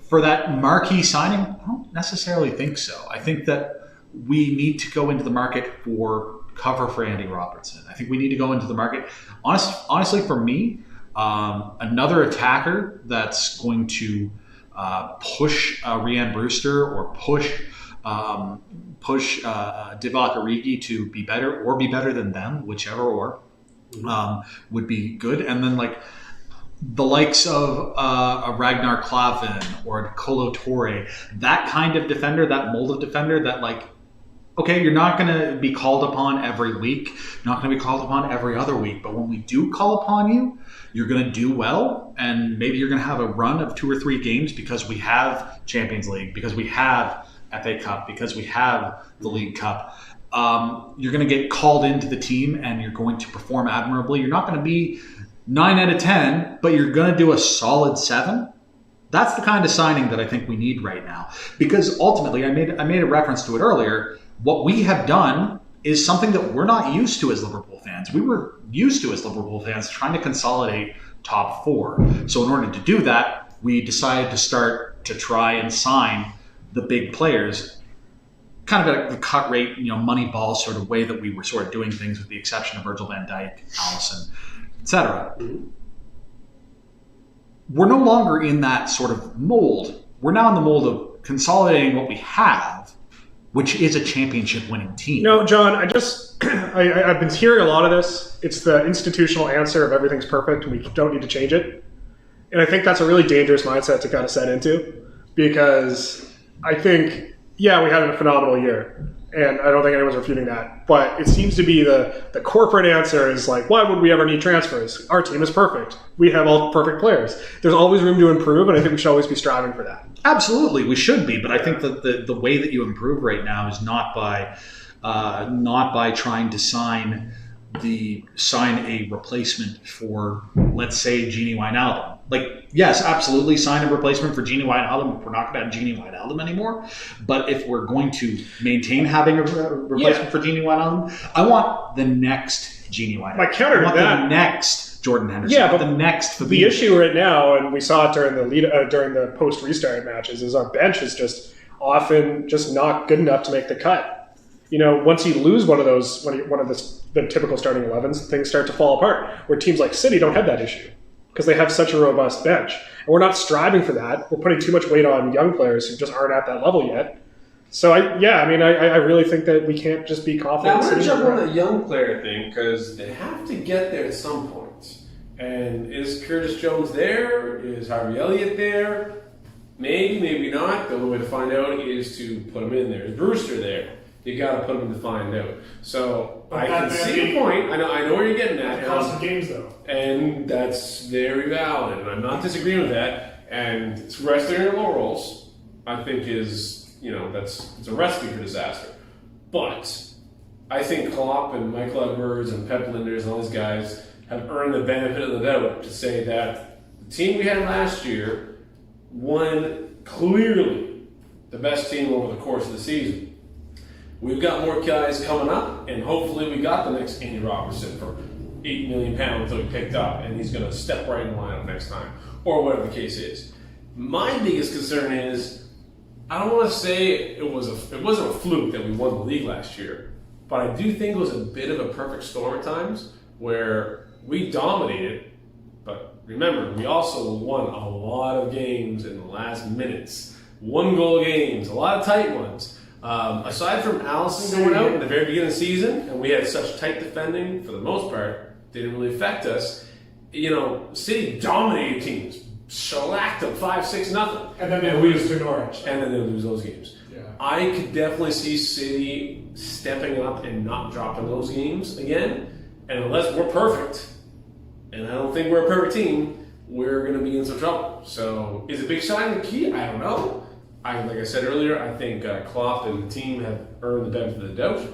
For that marquee signing, I don't necessarily think so. I think that we need to go into the market for cover for Andy Robertson. I think we need to go into the market. Honestly, for me, another attacker that's going to push Rhian Brewster or push Divock Origi to be better or be better than them, whichever would be good. And then like the likes of a Ragnar Klavan or a Kolo Toure, that kind of defender, that mold of defender that like, okay, you're not going to be called upon every week. You're not going to be called upon every other week. But when we do call upon you, you're going to do well. And maybe you're going to have a run of 2 or 3 games because we have Champions League, because we have FA Cup, because we have the League Cup. You're going to get called into the team and you're going to perform admirably. You're not going to be 9 out of 10, but you're going to do a solid 7. That's the kind of signing that I think we need right now. Because ultimately, I made a reference to it earlier, what we have done is something that we're not used to as Liverpool fans. We were used to as Liverpool fans trying to consolidate top 4. So in order to do that, we decided to start to try and sign the big players, kind of at the cut rate, money ball sort of way that we were sort of doing things, with the exception of Virgil van Dijk, Alisson, etc. We're no longer in that sort of mold. We're now in the mold of consolidating what we have, which is a championship-winning team. No, John, I've been hearing a lot of this. It's the institutional answer of everything's perfect and we don't need to change it. And I think that's a really dangerous mindset to kind of set into, because I think, yeah, we had a phenomenal year, and I don't think anyone's refuting that. But it seems to be the corporate answer is like, why would we ever need transfers? Our team is perfect. We have all perfect players. There's always room to improve, and I think we should always be striving for that. Absolutely, we should be. But I think that the way that you improve right now is not by trying to sign a replacement for, let's say, Gini Wijnaldum. Like, yes, absolutely, sign a replacement for Gini Wijnaldum if we're not going to have Gini Wijnaldum anymore. But if we're going to maintain having a replacement for Gini Wijnaldum, I want the next Gini Wijnaldum. My counter to that, the next Jordan Henderson. Yeah, but the next Fabinho. The issue right now, and we saw it during the post restart matches, is our bench is just often just not good enough to make the cut. Once you lose one of the typical starting 11s, things start to fall apart. Where teams like City don't have that issue because they have such a robust bench, and we're not striving for that. We're putting too much weight on young players who just aren't at that level yet. So I really think that we can't just be confident. Now I'm going to jump on the young player thing because they have to get there at some point. And is Curtis Jones there? Is Harvey Elliott there? Maybe, maybe not. The only way to find out is to put him in there. Is Brewster there? You got to put him in to find out. So I can see your point. I know where you're getting at. It costs the games though, and that's very valid, and I'm not disagreeing with that. And it's resting your laurels, I think, is it's a recipe for disaster. But I think Klopp and Michael Edwards and Pep Linders and all these guys have earned the benefit of the doubt to say that the team we had last year won clearly the best team over the course of the season. We've got more guys coming up, and hopefully we got the next Andy Robertson for £8 million that we picked up, and he's going to step right in the lineup next time, or whatever the case is. My biggest concern is, I don't want to say it wasn't a fluke that we won the league last year, but I do think it was a bit of a perfect storm at times where we dominated. But remember, we also won a lot of games in the last minutes. 1-goal games, a lot of tight ones. Aside from Allison going out at the very beginning of the season, and we had such tight defending for the most part, didn't really affect us. City dominated teams, shellacked them 5-6-0. And then they lose to Norwich. And then they lose those games. Yeah. I could definitely see City stepping up and not dropping those games again. And unless we're perfect, and I don't think we're a perfect team, we're going to be in some trouble. So is it Big Shine the key? I don't know. Like I said earlier, I think Klopp and the team have earned the benefit of the doubt.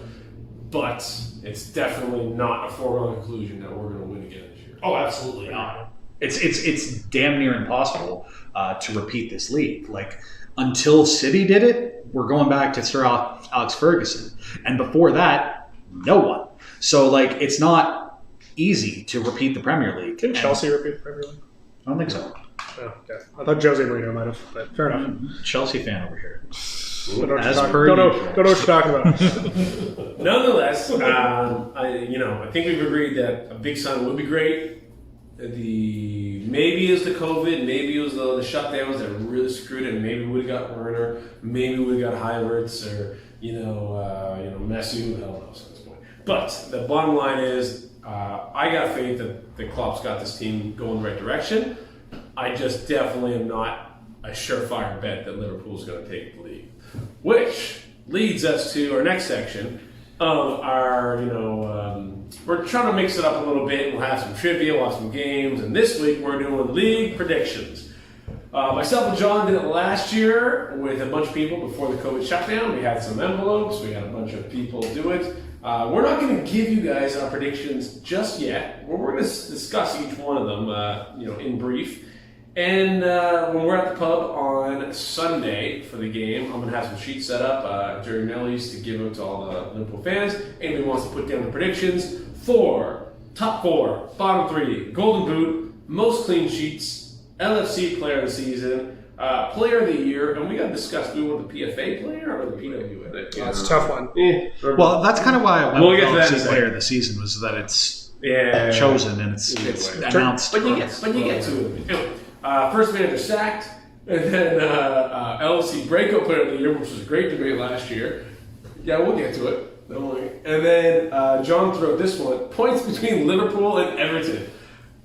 But it's definitely not a foregone conclusion that we're going to win again this year. Oh, absolutely not. It's damn near impossible to repeat this league. Like, until City did it, we're going back to Sir Alex Ferguson. And before that, no one. So, like, it's not easy to repeat the Premier League. Didn't Chelsea repeat the Premier League? I don't think so. Oh, okay. I thought Jose Mourinho might have, but fair enough. Chelsea fan over here. Don't know As what per you're usual. talking about. Nonetheless, I think we've agreed that a Big Sun would be great. Maybe it was the COVID, maybe it was the shutdowns that really screwed it. Maybe we would have got Werner, maybe we would have got Havertz, or Messi. Who the hell knows at this point? But the bottom line is, I got faith that Klopp's got this team going the right direction. I just definitely am not a surefire bet that Liverpool's going to take the league, which leads us to our next section of our, we're trying to mix it up a little bit. We'll have some trivia, we'll have some games, and this week we're doing league predictions. Myself and John did it last year with a bunch of people before the COVID shutdown. We had some envelopes, we had a bunch of people do it. We're not going to give you guys our predictions just yet. We're going to discuss each one of them, in brief. And when we're at the pub on Sunday for the game, I'm going to have some sheets set up during Nelly's to give out to all the Liverpool fans. Anybody wants to put down the predictions for top 4, bottom 3, Golden Boot, most clean sheets, LFC Player of the Season, Player of the Year, and we got to discuss, do we want the PFA player or the PWA? Yeah, it's a tough one. Well, that's kind of why I went We'll with get to that in a LFC second. Player of the Season, was that it's Yeah, chosen and it's announced. But you get to it. Anyway, first manager sacked, and then LFC Breakout Player of the Year, which was a great debate last year. Yeah, we'll get to it. Don't worry. And then John threw out this one: points between Liverpool and Everton.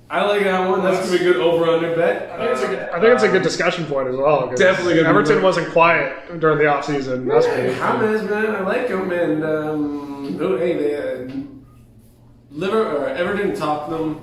I like that one. That's gonna be a good over/under bet. I think it's a good discussion point as well. 'Cause Definitely good Everton movement. wasn't quiet during the offseason. That's Hey, great. James, man, I like him, and Everton, Tottenham.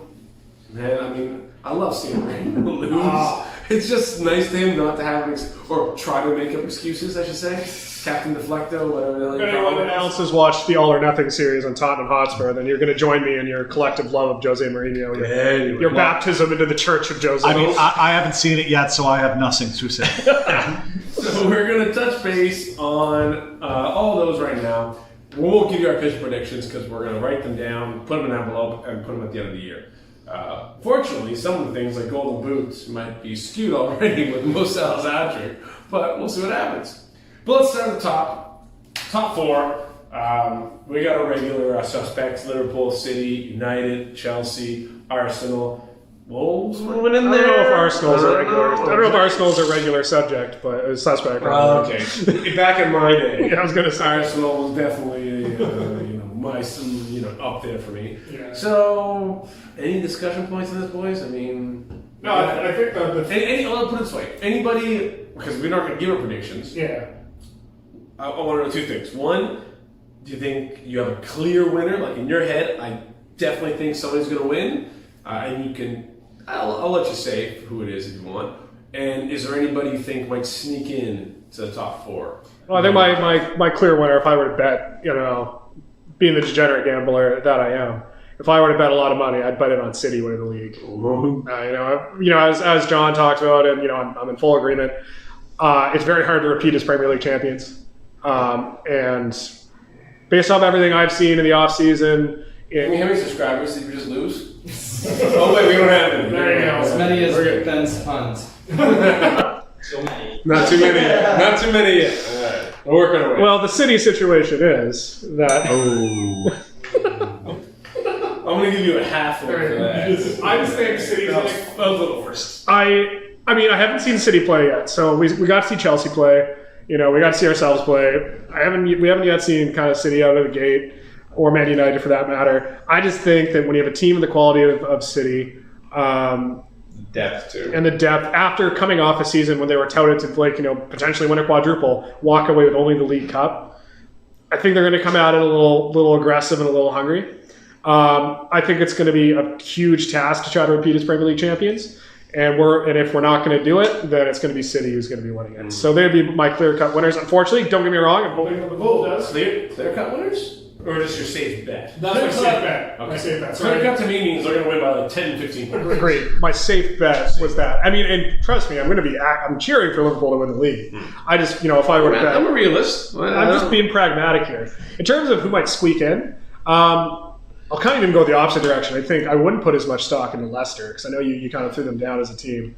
Man, I mean, I love seeing Rain lose. It's just nice to him not to have or try to make up excuses, I should say. Captain Deflecto, whatever the hell If you call anyone it. else has watched the All or Nothing series on Tottenham Hotspur, then you're going to join me in your collective love of Jose Mourinho. Your baptism into the Church of Jose. I mean, I haven't seen it yet, so I have nothing to say. So we're going to touch base on all those right now. We won't give you our pitch predictions because we're going to write them down, put them in an envelope, and put them at the end of the year. Fortunately, some of the things like Golden Boots might be skewed already with Mo Salah's hat-trick, but we'll see what happens. But let's start at the top. Top 4. We got our regular suspects: Liverpool, City, United, Chelsea, Arsenal. Wolves moving in I there. don't know if Arsenal's a regular. I don't know if Arsenal. Arsenal's a regular subject, but a suspect. Okay. Back in my day, Yeah, I was going to say. Arsenal was definitely up there for me. Yeah. So, any discussion points on this, boys? I mean, No, I think I'll put it this way: anybody, because we're not going to give our predictions. yeah. I want to know 2 things. One, do you think you have a clear winner? Like in your head, I definitely think somebody's going to win, and you can. I'll let you say who it is if you want. And is there anybody you think might sneak in to the top 4? Well, I think my clear winner, if I were to bet, being the degenerate gambler that I am, if I were to bet a lot of money, I'd bet it on City winning the league. As John talks about, and I'm in full agreement. It's very hard to repeat as Premier League champions, and based off everything I've seen in the offseason, How many subscribers did we just lose? Oh wait, we don't have any. There you go. As many as We're good. Ben's funds. So many. Not too many yet. Not too many yet. All right. We're working our way. well, the city situation is that I'm going to give you a half one for that. I just think City's That was like a little worse. I mean, I haven't seen City play yet, so we got to see Chelsea play. We got to see ourselves play. We haven't yet seen kind of City out of the gate, or Man United for that matter. I just think that when you have a team of the quality of City, Depth too. and the depth after coming off a season when they were touted to potentially win a quadruple, walk away with only the League Cup, I think they're going to come out a little aggressive and a little hungry. I think it's going to be a huge task to try to repeat as Premier League champions. And if we're not going to do it, then it's going to be City who's going to be winning it. So they'd be my clear-cut winners. Unfortunately, don't get me wrong, I'm hoping that Liverpool does. Clear cut winners? Or just your safe bet? that's my safe bet. Okay. My safe bet. Clear So cut to me means they're going to win by like 10, 15 points. Great. My safe bet was that. I mean, and trust me, I'm cheering for Liverpool to win the league. I just, if I were to bet, I'm a realist. I'm just being pragmatic here. In terms of who might squeak in, I'll kind of even go the opposite direction. I think I wouldn't put as much stock into Leicester because I know you kind of threw them down as a team.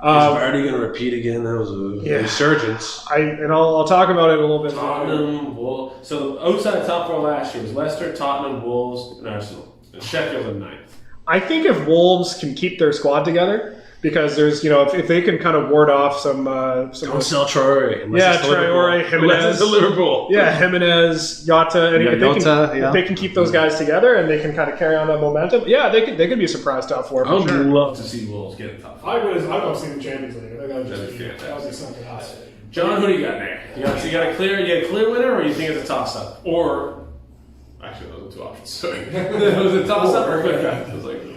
Is Vardy going to repeat again? That was a resurgence. I'll talk about it a little bit more. Tottenham, Wolves. So outside top four last year was Leicester, Tottenham, Wolves, and Arsenal. And Sheffield in ninth. I think if Wolves can keep their squad together, because there's if they can kind of ward off some Don't sell Traore. Traore, Jimenez, to Liverpool. Yeah, Jimenez, Jota, and if they can keep those guys together and they can kind of carry on that momentum, they could be a surprise top four. I would love to see Wolves get a top four. I'd love to see the Champions League. I think that would That'd just be be fantastic. something else. John, who do you got there? You got a clear winner, or you think it's a toss up? Or actually, those are two options. Sorry, was it a toss up or a quick cut?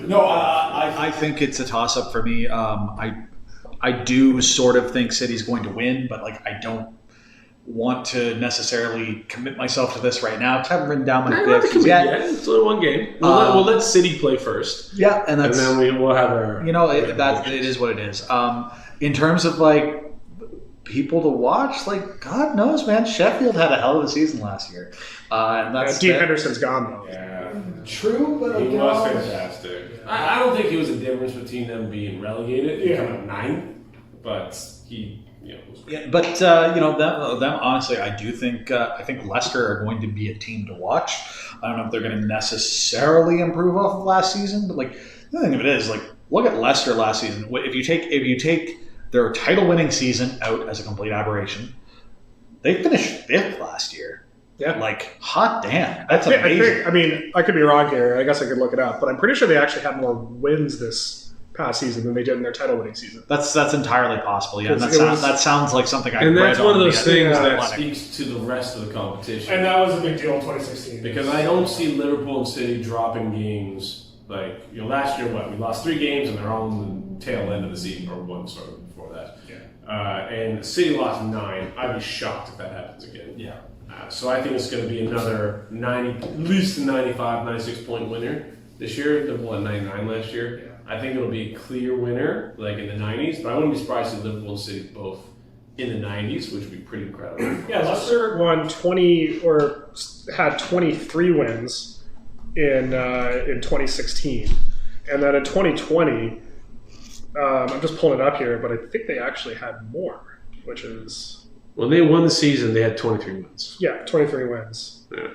No, I think it's a toss up for me. I do sort of think City's going to win, but I don't want to necessarily commit myself to this right now. I haven't written down my picks yet. It's only one game. We'll let City play first. Yeah, and that's then we'll have our. it is what it is. In terms of people to watch, God knows, man. Sheffield had a hell of a season last year, and that's Dean Henderson's gone though. Yeah, True, but he was fantastic. I don't think it was a difference between them being relegated and coming up 9, but he. Was great. Yeah, but them honestly, I do think I think Leicester are going to be a team to watch. I don't know if they're going to necessarily improve off of last season, but the thing of it is, look at Leicester last season. If you take their title-winning season out as a complete aberration, they finished 5th last year. Yeah. Hot damn, that's amazing. I could be wrong here. I guess I could look it up, but I'm pretty sure they actually had more wins this past season than they did in their title-winning season. That's entirely possible. Yeah, Because that sounds like something I And read that's one of those the things that Athletic. speaks to the rest of the competition. And that was a big deal in 2016. Because I don't see Liverpool and City dropping games. Last year, we lost 3 games and they're all in the tail end of the season, or one sort of before that. Yeah. And City lost 9. I'd be shocked if that happens again. Yeah. So I think it's going to be another 90, at least a 95, 96 point winner this year. Liverpool at 99 last year. Yeah. I think it'll be a clear winner, in the 90s, but I wouldn't be surprised if Liverpool and City both in the 90s, which would be pretty incredible. Yeah, Leicester won 20 or had 23 wins in 2016, and then in 2020, I'm just pulling it up here, but I think they actually had more, which is When they won the season, they had 23 wins. 23 wins. Yeah.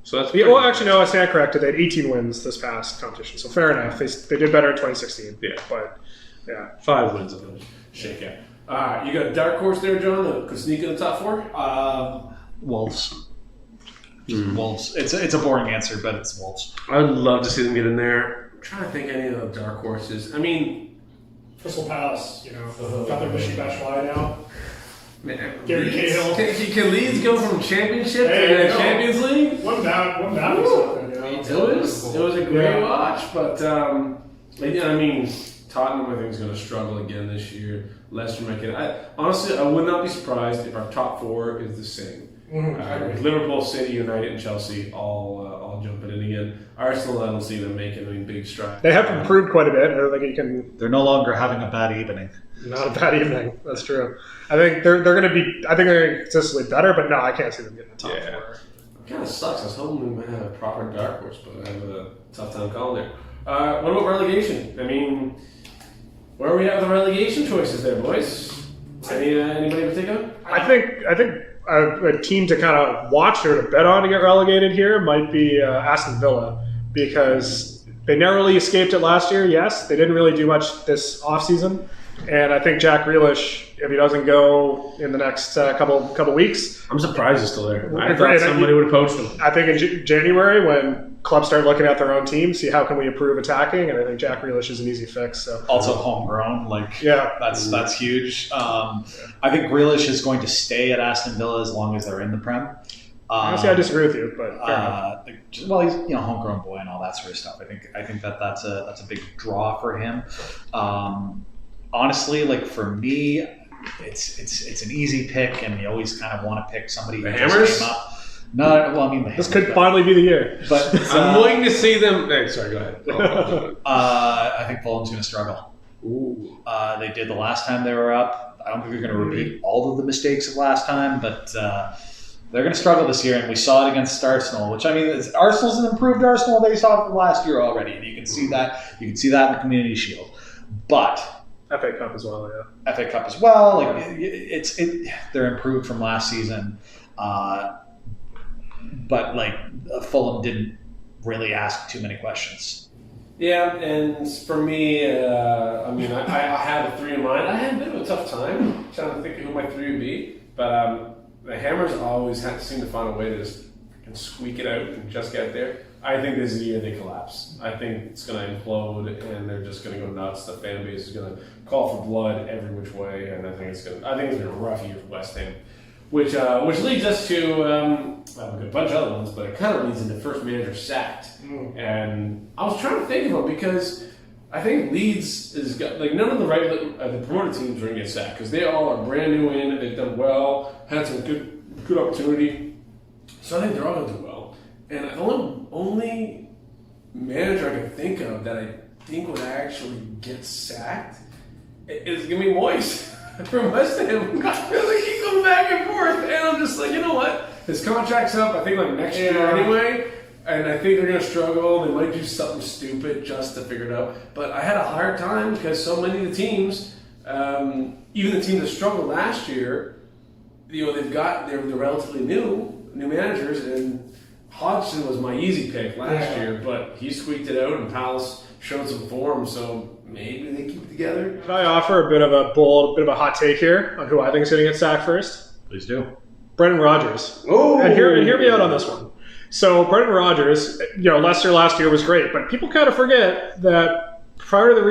So that's Well, actually, no, I stand corrected. They had 18 wins this past competition, so fair enough. They did better in 2016. Yeah. But, yeah. 5 wins of them. Shake it. You got a dark horse there, John, that could sneak in the top 4? Wolves. Wolves. It's a boring answer, but it's Wolves. I would love to see them get in there. I'm trying to think any of the dark horses. I mean, Crystal Palace, got their Mishi Batshuayi now. man, Gary Cahill. Can Leeds go from championship to Champions League? Wouldn't that be something, It was a great watch, but I mean, Tottenham I think is going to struggle again this year. Leicester might get. Honestly, I would not be surprised if our top 4 is the same. With Liverpool, City, United, and Chelsea all jumping in again. Arsenal, I don't see them making any big strides. They have improved quite a bit. I don't think you can. They're no longer having a bad evening. Not a bad evening. That's true. I think they're going to be. I think they're consistently better, but no, I can't see them getting the top 4. Kind of sucks. I was hoping we might have a proper dark horse, but I have a tough time calling there. What about relegation? I mean, where are we at with the relegation choices there, boys? Anybody in particular? I think a team to kind of watch or to bet on to get relegated here might be Aston Villa, because they narrowly escaped it last year. Yes, they didn't really do much this offseason. And I think Jack Grealish, if he doesn't go in the next couple weeks, I'm surprised he's still there. I thought somebody would have poached him. I think in January, when clubs start looking at their own team, see how can we improve attacking, and I think Jack Grealish is an easy fix. So Also homegrown, yeah, that's huge. I think Grealish is going to stay at Aston Villa as long as they're in the Prem. Honestly, I disagree with you, but fair enough. Well, he's homegrown boy and all that sort of stuff. I think that's a big draw for him. Honestly, like for me, it's an easy pick, and you always kind of want to pick somebody who just Hammers? came up. No, well, I mean, the This Hammers, could finally be the year. but I'm willing to see them. Hey, sorry, go ahead. I think Fulham's going to struggle. Ooh. They did the last time they were up. I don't think they're going to repeat all of the mistakes of last time, but they're going to struggle this year, and we saw it against Arsenal, which, I mean, Arsenal's an improved Arsenal they saw from last year already, and you can see that. You can see that in the Community Shield. But FA Cup as well, yeah. FA Cup as well. Like they're improved from last season, but like Fulham didn't really ask too many questions. Yeah, and for me, I mean, I had a 3 in mind. I had a bit of a tough time trying to think of who my 3 would be, but the Hammers always seem to find a way to just squeak it out and just get there. I think this is the year they collapse. I think it's going to implode, and they're just going to go nuts. The fan base is going to call for blood every which way, and I think it's going to be a rough year for West Ham, which leads us to a bunch of other ones, but it kind of leads into first manager sacked. And I was trying to think of them because I think Leeds is like none of the the promoted teams are going to get sacked because they all are brand new in. They've done well, had some good opportunity, so I think they're all going to do well. And the only manager I can think of that I think would actually get sacked is going to be Moyes from West Ham. I feel like he goes back and forth, and I'm just like, you know what? His contract's up, I think, like next year anyway, and I think they're going to struggle. They might do something stupid just to figure it out. But I had a hard time because so many of the teams, even the teams that struggled last year, they're relatively new managers, and Hodgson was my easy pick last year, but he squeaked it out, and Palace showed some form, so maybe they keep it together. Can I offer a bit of a hot take here on who I think is going to get sacked first? Please do. Brendan Rodgers. Oh, and hear me out on this one. So Brendan Rodgers, Leicester last year was great, but people kind of forget that prior to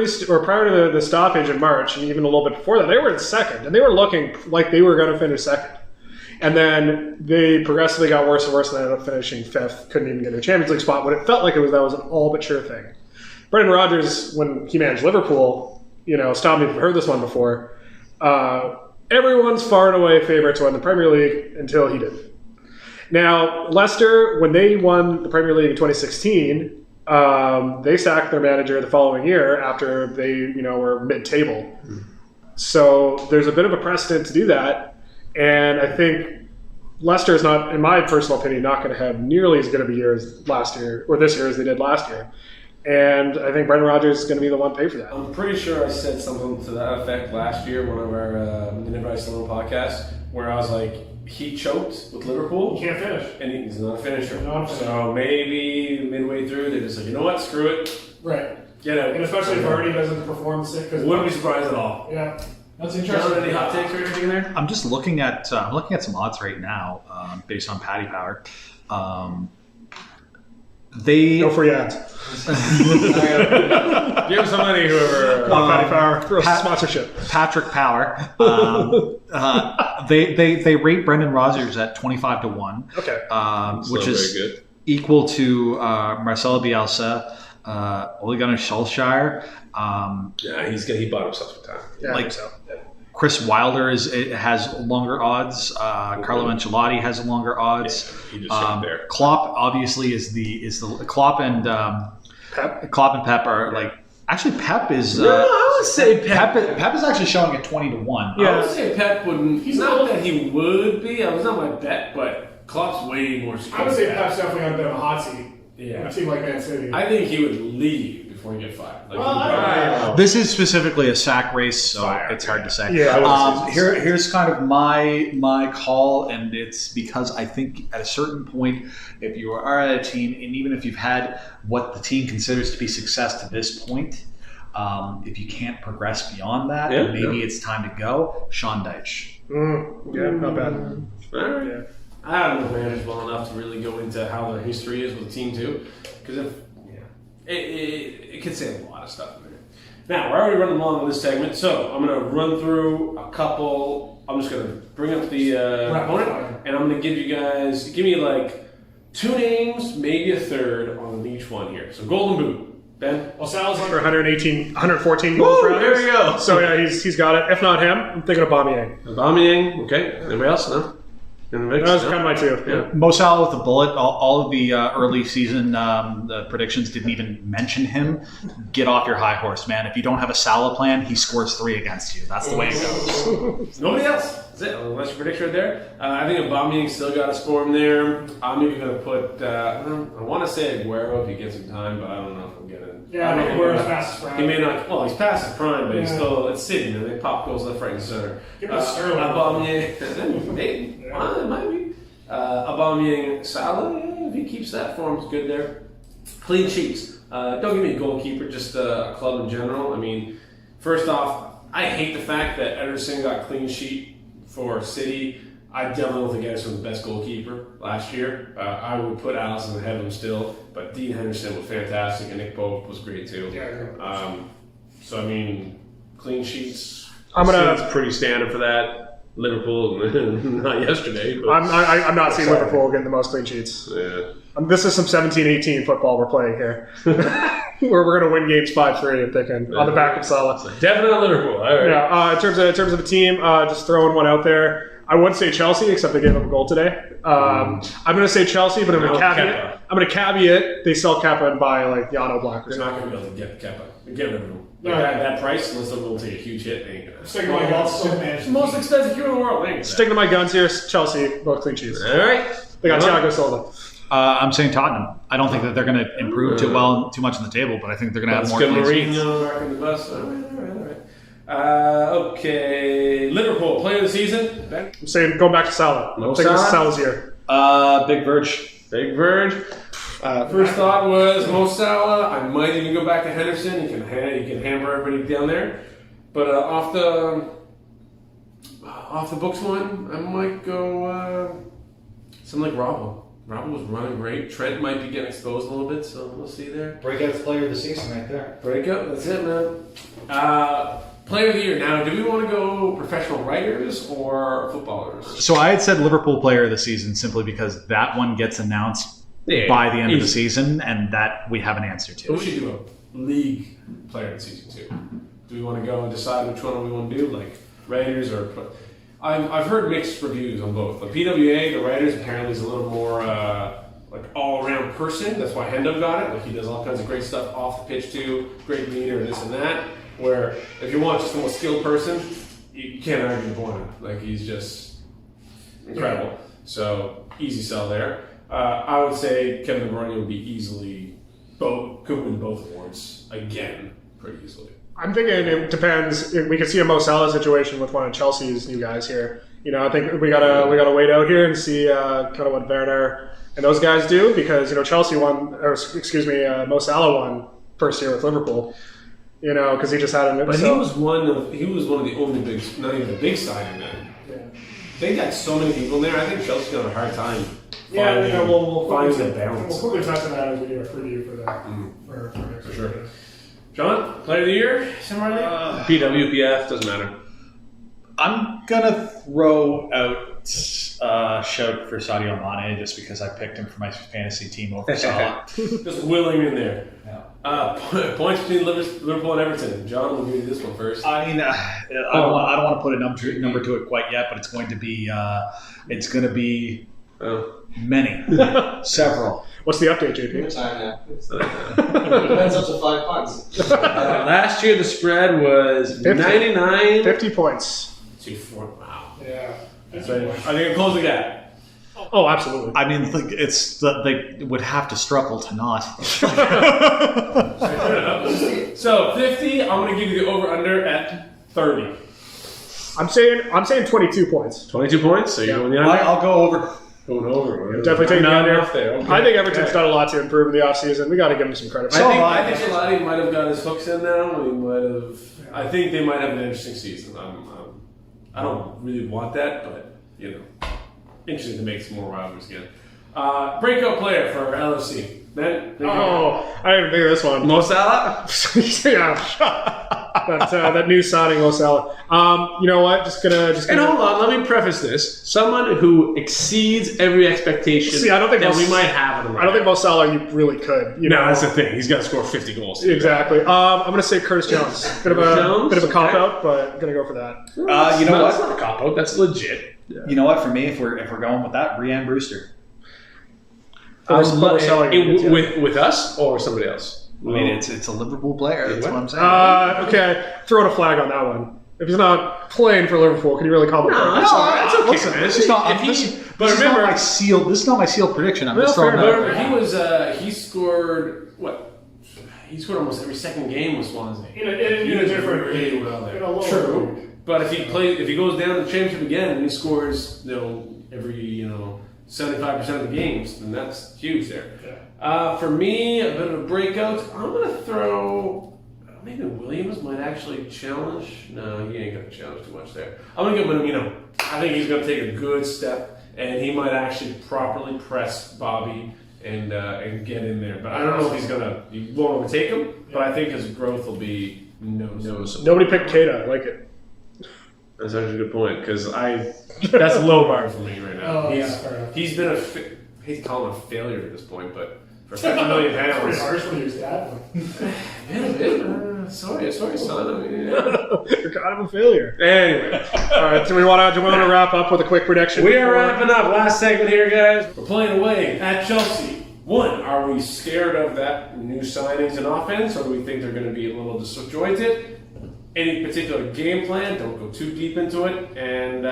the stoppage in March, and even a little bit before that, they were in second, and they were looking like they were going to finish second. And then they progressively got worse and worse, and they ended up finishing 5th. Couldn't even get a Champions League spot. But it felt like that was an all but sure thing. Brendan Rodgers, when he managed Liverpool, stop me if you've heard this one before. Everyone's far and away favorite to win the Premier League until he did. Now, Leicester, when they won the Premier League in 2016, they sacked their manager the following year after they, were mid-table. So there's a bit of a precedent to do that. And I think Leicester is not, in my personal opinion, not going to have nearly as good of a year as last year, or this year as they did last year. And I think Brendan Rodgers is going to be the one to pay for that. I'm pretty sure I said something to that effect last year, one of our Invite Stone podcasts, where I was like, he choked with Liverpool. He can't finish. And he's not a finisher. Not a finisher. So maybe midway through, they're just like, you know what, screw it. Right. Get out. And especially if Vardy doesn't perform sick. Wouldn't be surprised at all. Yeah. That's John, interesting. any hot takes or anything there? I'm just looking at some odds right now based on Paddy Power. No free ads. Give us some money, whoever. Paddy Power sponsorship. Patrick Power. They rate Brendan Rodgers at 25 to 1. Okay. Which is equal to Marcelo Bielsa, Ole Gunnar Solskjaer. Yeah, he bought himself some time. Yeah, I think so. Chris Wilder has longer odds. Carlo Ancelotti has longer odds. Yeah, he just sat there. Klopp obviously is the Klopp and Pep? Klopp and Pep are like actually Pep is. No, I would say Pep is actually showing at 20 to 1. I would say Pep wouldn't. He's not that he would be. It was not my bet, but Klopp's way more secure. I would say Pep's definitely on a bit of a hot seat. Yeah. A team like Man City. I think he would leave before he get fired. Like, Well, I don't know. This is specifically a sack race, so it's hard to say. Yeah, I would say so. Here's kind of my call, and it's because I think at a certain point, if you are at a team, and even if you've had what the team considers to be success to this point, if you can't progress beyond that, maybe it's time to go. Sean Dyche. Yeah, not bad. All right. Yeah. I don't know managers well enough to really go into how their history is with the team too, because it could say a lot of stuff in there. Now we're already running long on this segment, so I'm going to run through a couple. I'm just going to bring up the opponent, and I'm going to give you guys like 2 names, maybe a third on each one here. So Golden Boot, Ben. Well, Sal's For 114 goals for there we go. So yeah, he's got it. If not him, I'm thinking of Aubameyang. Aubameyang. Okay. Anybody else? No. In the mix? That was No? kind of my two. Yeah. Mo Salah with the bullet. All of the early season the predictions didn't even mention him. Get off your high horse, man. If you don't have a Salah plan, he scores 3 against you. That's the way it goes. Nobody else. That's it. Unless your prediction right there. I think Aubameyang still got a score in there. I'm even going to put. I want to say Aguero if he gets some time, but I don't know if we'll get it. Yeah, I think Aguero's past his prime. He may not. Well, he's past his prime, but he's still at City. You know, they pop goals left, right, and center. Give us Sterling. Aubameyang. Maybe. It might be. Aubameyang, Salah. If he keeps that form, it's good there. Clean sheets. Don't give me a goalkeeper, just a club in general. I mean, first off, I hate the fact that Ederson got clean sheet for City. I definitely don't think Ederson was the best goalkeeper last year. I would put Alisson ahead of him still, but Dean Henderson was fantastic, and Nick Pope was great too. Yeah. So, I mean, clean sheets. It's pretty standard for that. Liverpool, not yesterday. But I'm not seeing Liverpool getting the most clean sheets. yeah. This is some 17-18 football we're playing here. Where we're going to win games 5-3 if they can, on the back of Salah. Definitely not Liverpool. All right. Yeah, in terms of the team, just throwing one out there. I would say Chelsea, except they gave up a goal today. I'm going to say Chelsea, but I'm going to caveat. I'm going to caveat they sell Kepa and buy like Jan Black or They're something. not going to be able to get Kepa. Get rid of him. Like that price, unless they're going to take a huge hit, they ain't going to. Sticking my guns to It's the most expensive hero in the world. They ain't gonna. Sticking to my guns here, Chelsea, both clean sheets. All right. They got Thiago Silva. I'm saying Tottenham. I don't think that they're going to improve too much on the table, but I think they're going to have more clean sheets. Mourinho back in the bus. All right. Okay. Liverpool, player of the season. Ben? I'm saying going back to Salah. Mo I think this is Salah? Salah's year. Big Verge. Big Verge. First thought was Mo Salah. I might even go back to Henderson. You can hammer everybody down there. But off the books one, I might go something like Robbo. Robbo was running great. Trent might be getting exposed a little bit, so we'll see there. Breakout player of the season right there. Breakup, that's it, man. Player of the year. Now, do we want to go professional writers or footballers? So I had said Liverpool player of the season simply because that one gets announced by the end of the season, and that we have an answer But to. we should do a league player of the season too. Do we want to go and decide which one we want to do, like writers or? I've heard mixed reviews on both. The PWA, the writers, apparently is a little more like all-around person. That's why Hendo got it. Like he does all kinds of great stuff off the pitch too. Great leader, this and that. Where if you want just the most skilled person, you can't argue the point. Like he's just incredible. Yeah. So easy sell there. I would say Kevin De Bruyne would be easily could win both awards again pretty easily. I'm thinking it depends. We could see a Mo Salah situation with one of Chelsea's new guys here. You know, I think we gotta wait out here and see kind of what Werner and those guys do because Chelsea won, or excuse me, Mo Salah won first year with Liverpool. You know, because he just had an. But he was one of the only big, not even a big signing then. Yeah. They got so many people in there. I think Chelsea's gonna have a hard time. We'll finding the balance. We'll quickly touch on that as we do a preview for that. For next For sure. week. John, player of the year, somewhere there? PWPF, doesn't matter. I'm gonna throw out shout for Sadio Mane just because I picked him for my fantasy team over Salah. Just willing in there. Yeah. Points between Liverpool and Everton. John, we'll give you this one first. I mean, I don't want to put a number to it quite yet, but it's going to be many, several. What's the update, JP? Good time now. Depends up to 5 points. Last year the spread was 50. 99. 50 points. 2-4. Wow. Yeah. So, I think it closed the gap. Oh, absolutely. I mean, like, they would have to struggle to not. So 50, I'm going to give you the over-under at 30. I'm saying 22 points. 22 points, so you're going the under? I'll go over. Going over. Definitely taking the Not under. enough there. Okay. I think Everton's done a lot to improve in the offseason. We got to give them some credit. I think Shalani might have got his hooks in now. I think they might have an interesting season. I don't really want that, but, interesting to make some more rivalries again. Breakout player for LFC. Ben? Oh, I didn't even think of this one. Mo Salah? Yeah. That new signing, Mo Salah. You know what? Just gonna. And hold on, let me preface this. Someone who exceeds every expectation See, I don't think that Mo- we might have. I don't think Mo Salah you really could. No, that's the thing. He's got to score 50 goals. Exactly. I'm gonna say Curtis Jones. Bit of a cop out, but I'm gonna go for that. You know That's what? not a cop out. That's legit. You know what? For me, if we're going with that, Rhian Brewster. With us or somebody else? I mean, it's a Liverpool player. That's what I'm saying. Okay, throw in a flag on that one. If he's not playing for Liverpool, can you really call him? That's okay. Listen, Man. this is not. If This he- is but this remember, is not my sealed. This is not my sealed prediction. I'm just fair throwing that. enough. he scored what? He scored almost every second game with Swansea. In a different really well there. in a lower True, league. but if he goes down to the championship again and he scores, every 75% of the games, then that's huge there. For me, a bit of a breakout. I'm gonna throw. Maybe Williams might actually challenge. No, he ain't gonna challenge too much there. I'm gonna give him. I think he's gonna take a good step, and he might actually properly press Bobby and get in there. But I don't know if he won't overtake him. But I think his growth will be noticeable. Nobody picked Keita. I like it. That's actually a good point because that's a low bar for me right now. Oh, fair enough. He's been I hate to call him a failure at this point, but for $50 million Pretty harsh when he was dad. sorry, son. I mean, You're kind of a failure. Anyway, All right, so we want to wrap up with a quick prediction. we are wrapping up. Last segment here, guys. We're playing away at Chelsea. One, are we scared of that new signings and offense, or do we think they're going to be a little disjointed? Any particular game plan? Don't go too deep into it, and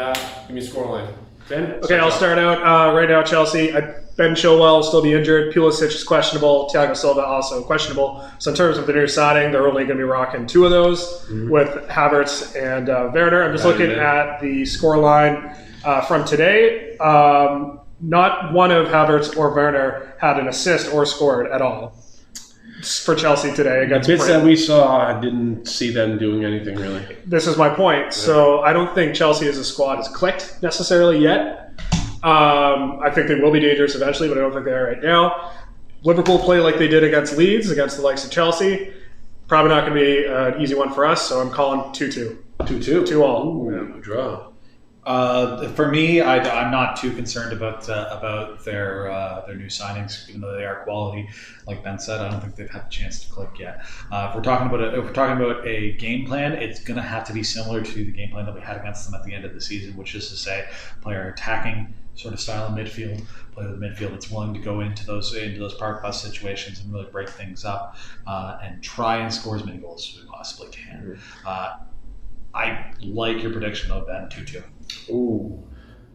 give me a scoreline. Ben? Okay, I'll start out. Right now, Chelsea. Ben Chilwell will still be injured. Pulisic is questionable. Thiago Silva also questionable. So in terms of the new signing, they're only going to be rocking two of those with Havertz and Werner. I'm just looking at the scoreline from today. Not one of Havertz or Werner had an assist or scored at all for Chelsea today against Bits that we saw, I didn't see them doing anything really. This is my point. So I don't think Chelsea as a squad has clicked necessarily yet. I think they will be dangerous eventually, but I don't think they are right now. Liverpool play like they did against Leeds, against the likes of Chelsea. Probably not going to be an easy one for us, so I'm calling 2-2. 2-2. 2-all. Ooh, draw. For me, I'm not too concerned about their new signings, even though they are quality. Like Ben said, I don't think they've had a chance to click yet. If we're talking about a game plan, it's going to have to be similar to the game plan that we had against them at the end of the season, which is to say, play our attacking sort of style in midfield, play the midfield that's willing to go into those park bus situations and really break things up and try and score as many goals as we possibly can. I like your prediction though, Ben, 2-2. Ooh,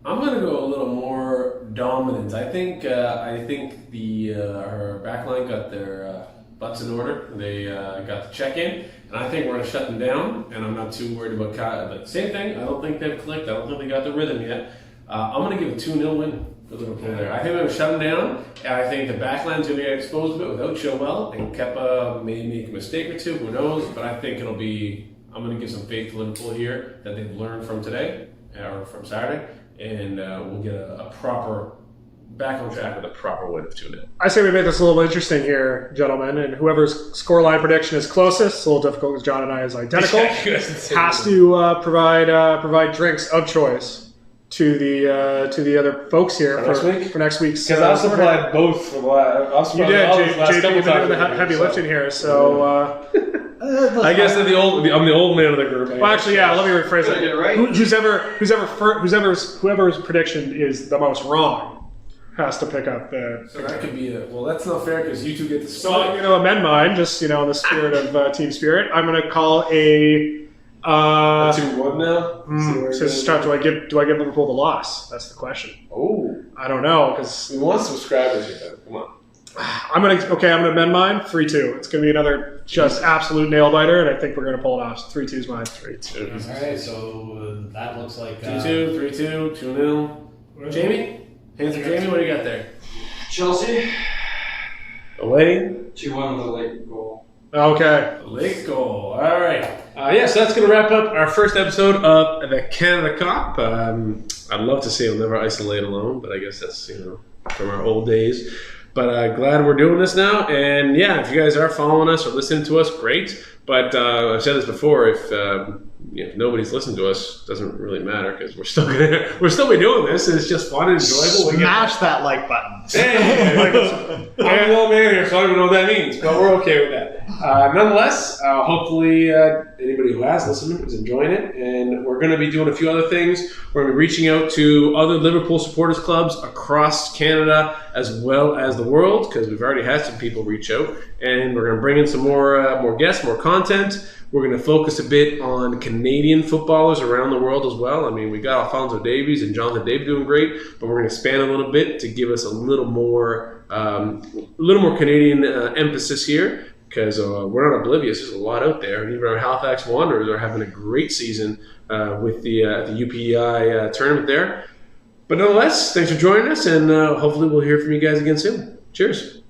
I'm gonna go a little more dominant. I think the our backline got their butts in order. They got the check in, and I think we're gonna shut them down. And I'm not too worried about Kyle. But same thing. I don't think they've clicked. I don't think they got the rhythm yet. I'm gonna give a 2-0 win for Liverpool there. I think we're gonna shut them down, and I think the backline's gonna get exposed a bit without Chilwell, and Kepa may make a mistake or two. Who knows? But I think it'll be. I'm going to give some faith to Liverpool here that they've learned from today or from Saturday, and we'll get a proper back on track with a proper win of 2-0. I say we make this a little interesting here, gentlemen, and whoever's scoreline prediction is closest, it's a little difficult because John and I is identical, has to provide drinks of choice to the other folks here for next week's. Because I've supplied both for the last. You did, JP. You've been doing the heavy lifting here, so. I guess I'm the old man of the group. Well, actually, yeah. Let me rephrase Did I get it right? Whoever's prediction is the most wrong has to pick up the. So that could be that's not fair because you two get the So I'm going to amend mine, just in the spirit of team spirit. I'm going to call a. 2-1 now. So it's tough. Do I give Liverpool the loss? That's the question. Oh. I don't know because We want subscribers here. Come on. I'm gonna amend mine 3-2. It's gonna be another just absolute nail biter, and I think we're gonna pull it off. 3-2 is mine. 3-2. All right, so that looks like 2-2, 3-2, 2-0. Jamie? Hands of Jamie, what do you got there? Chelsea, Away. 2-1 with a late goal. Okay. Late goal. All right. So that's going to wrap up our first episode of the Canada Cup. I'd love to say I'll never isolate alone, but I guess that's, from our old days. But glad we're doing this now. And yeah, if you guys are following us or listening to us, great. But I've said this before, if nobody's listening to us, it doesn't really matter because we're still be doing this. And it's just fun and enjoyable. Smash that like button. Hey, I'm the old man here, so I don't even know what that means, but we're okay with that. Nonetheless, hopefully anybody who has listened is enjoying it, and we're going to be doing a few other things. We're going to be reaching out to other Liverpool supporters clubs across Canada as well as the world, because we've already had some people reach out, and we're going to bring in some more guests, more content. We're going to focus a bit on Canadian footballers around the world as well. I mean, we got Alphonso Davies and Jonathan David doing great, but we're going to expand a little bit to give us a little more Canadian emphasis here, because we're not oblivious. There's a lot out there, and even our Halifax Wanderers are having a great season with the UPEI tournament there. But nonetheless, thanks for joining us, and hopefully we'll hear from you guys again soon. Cheers.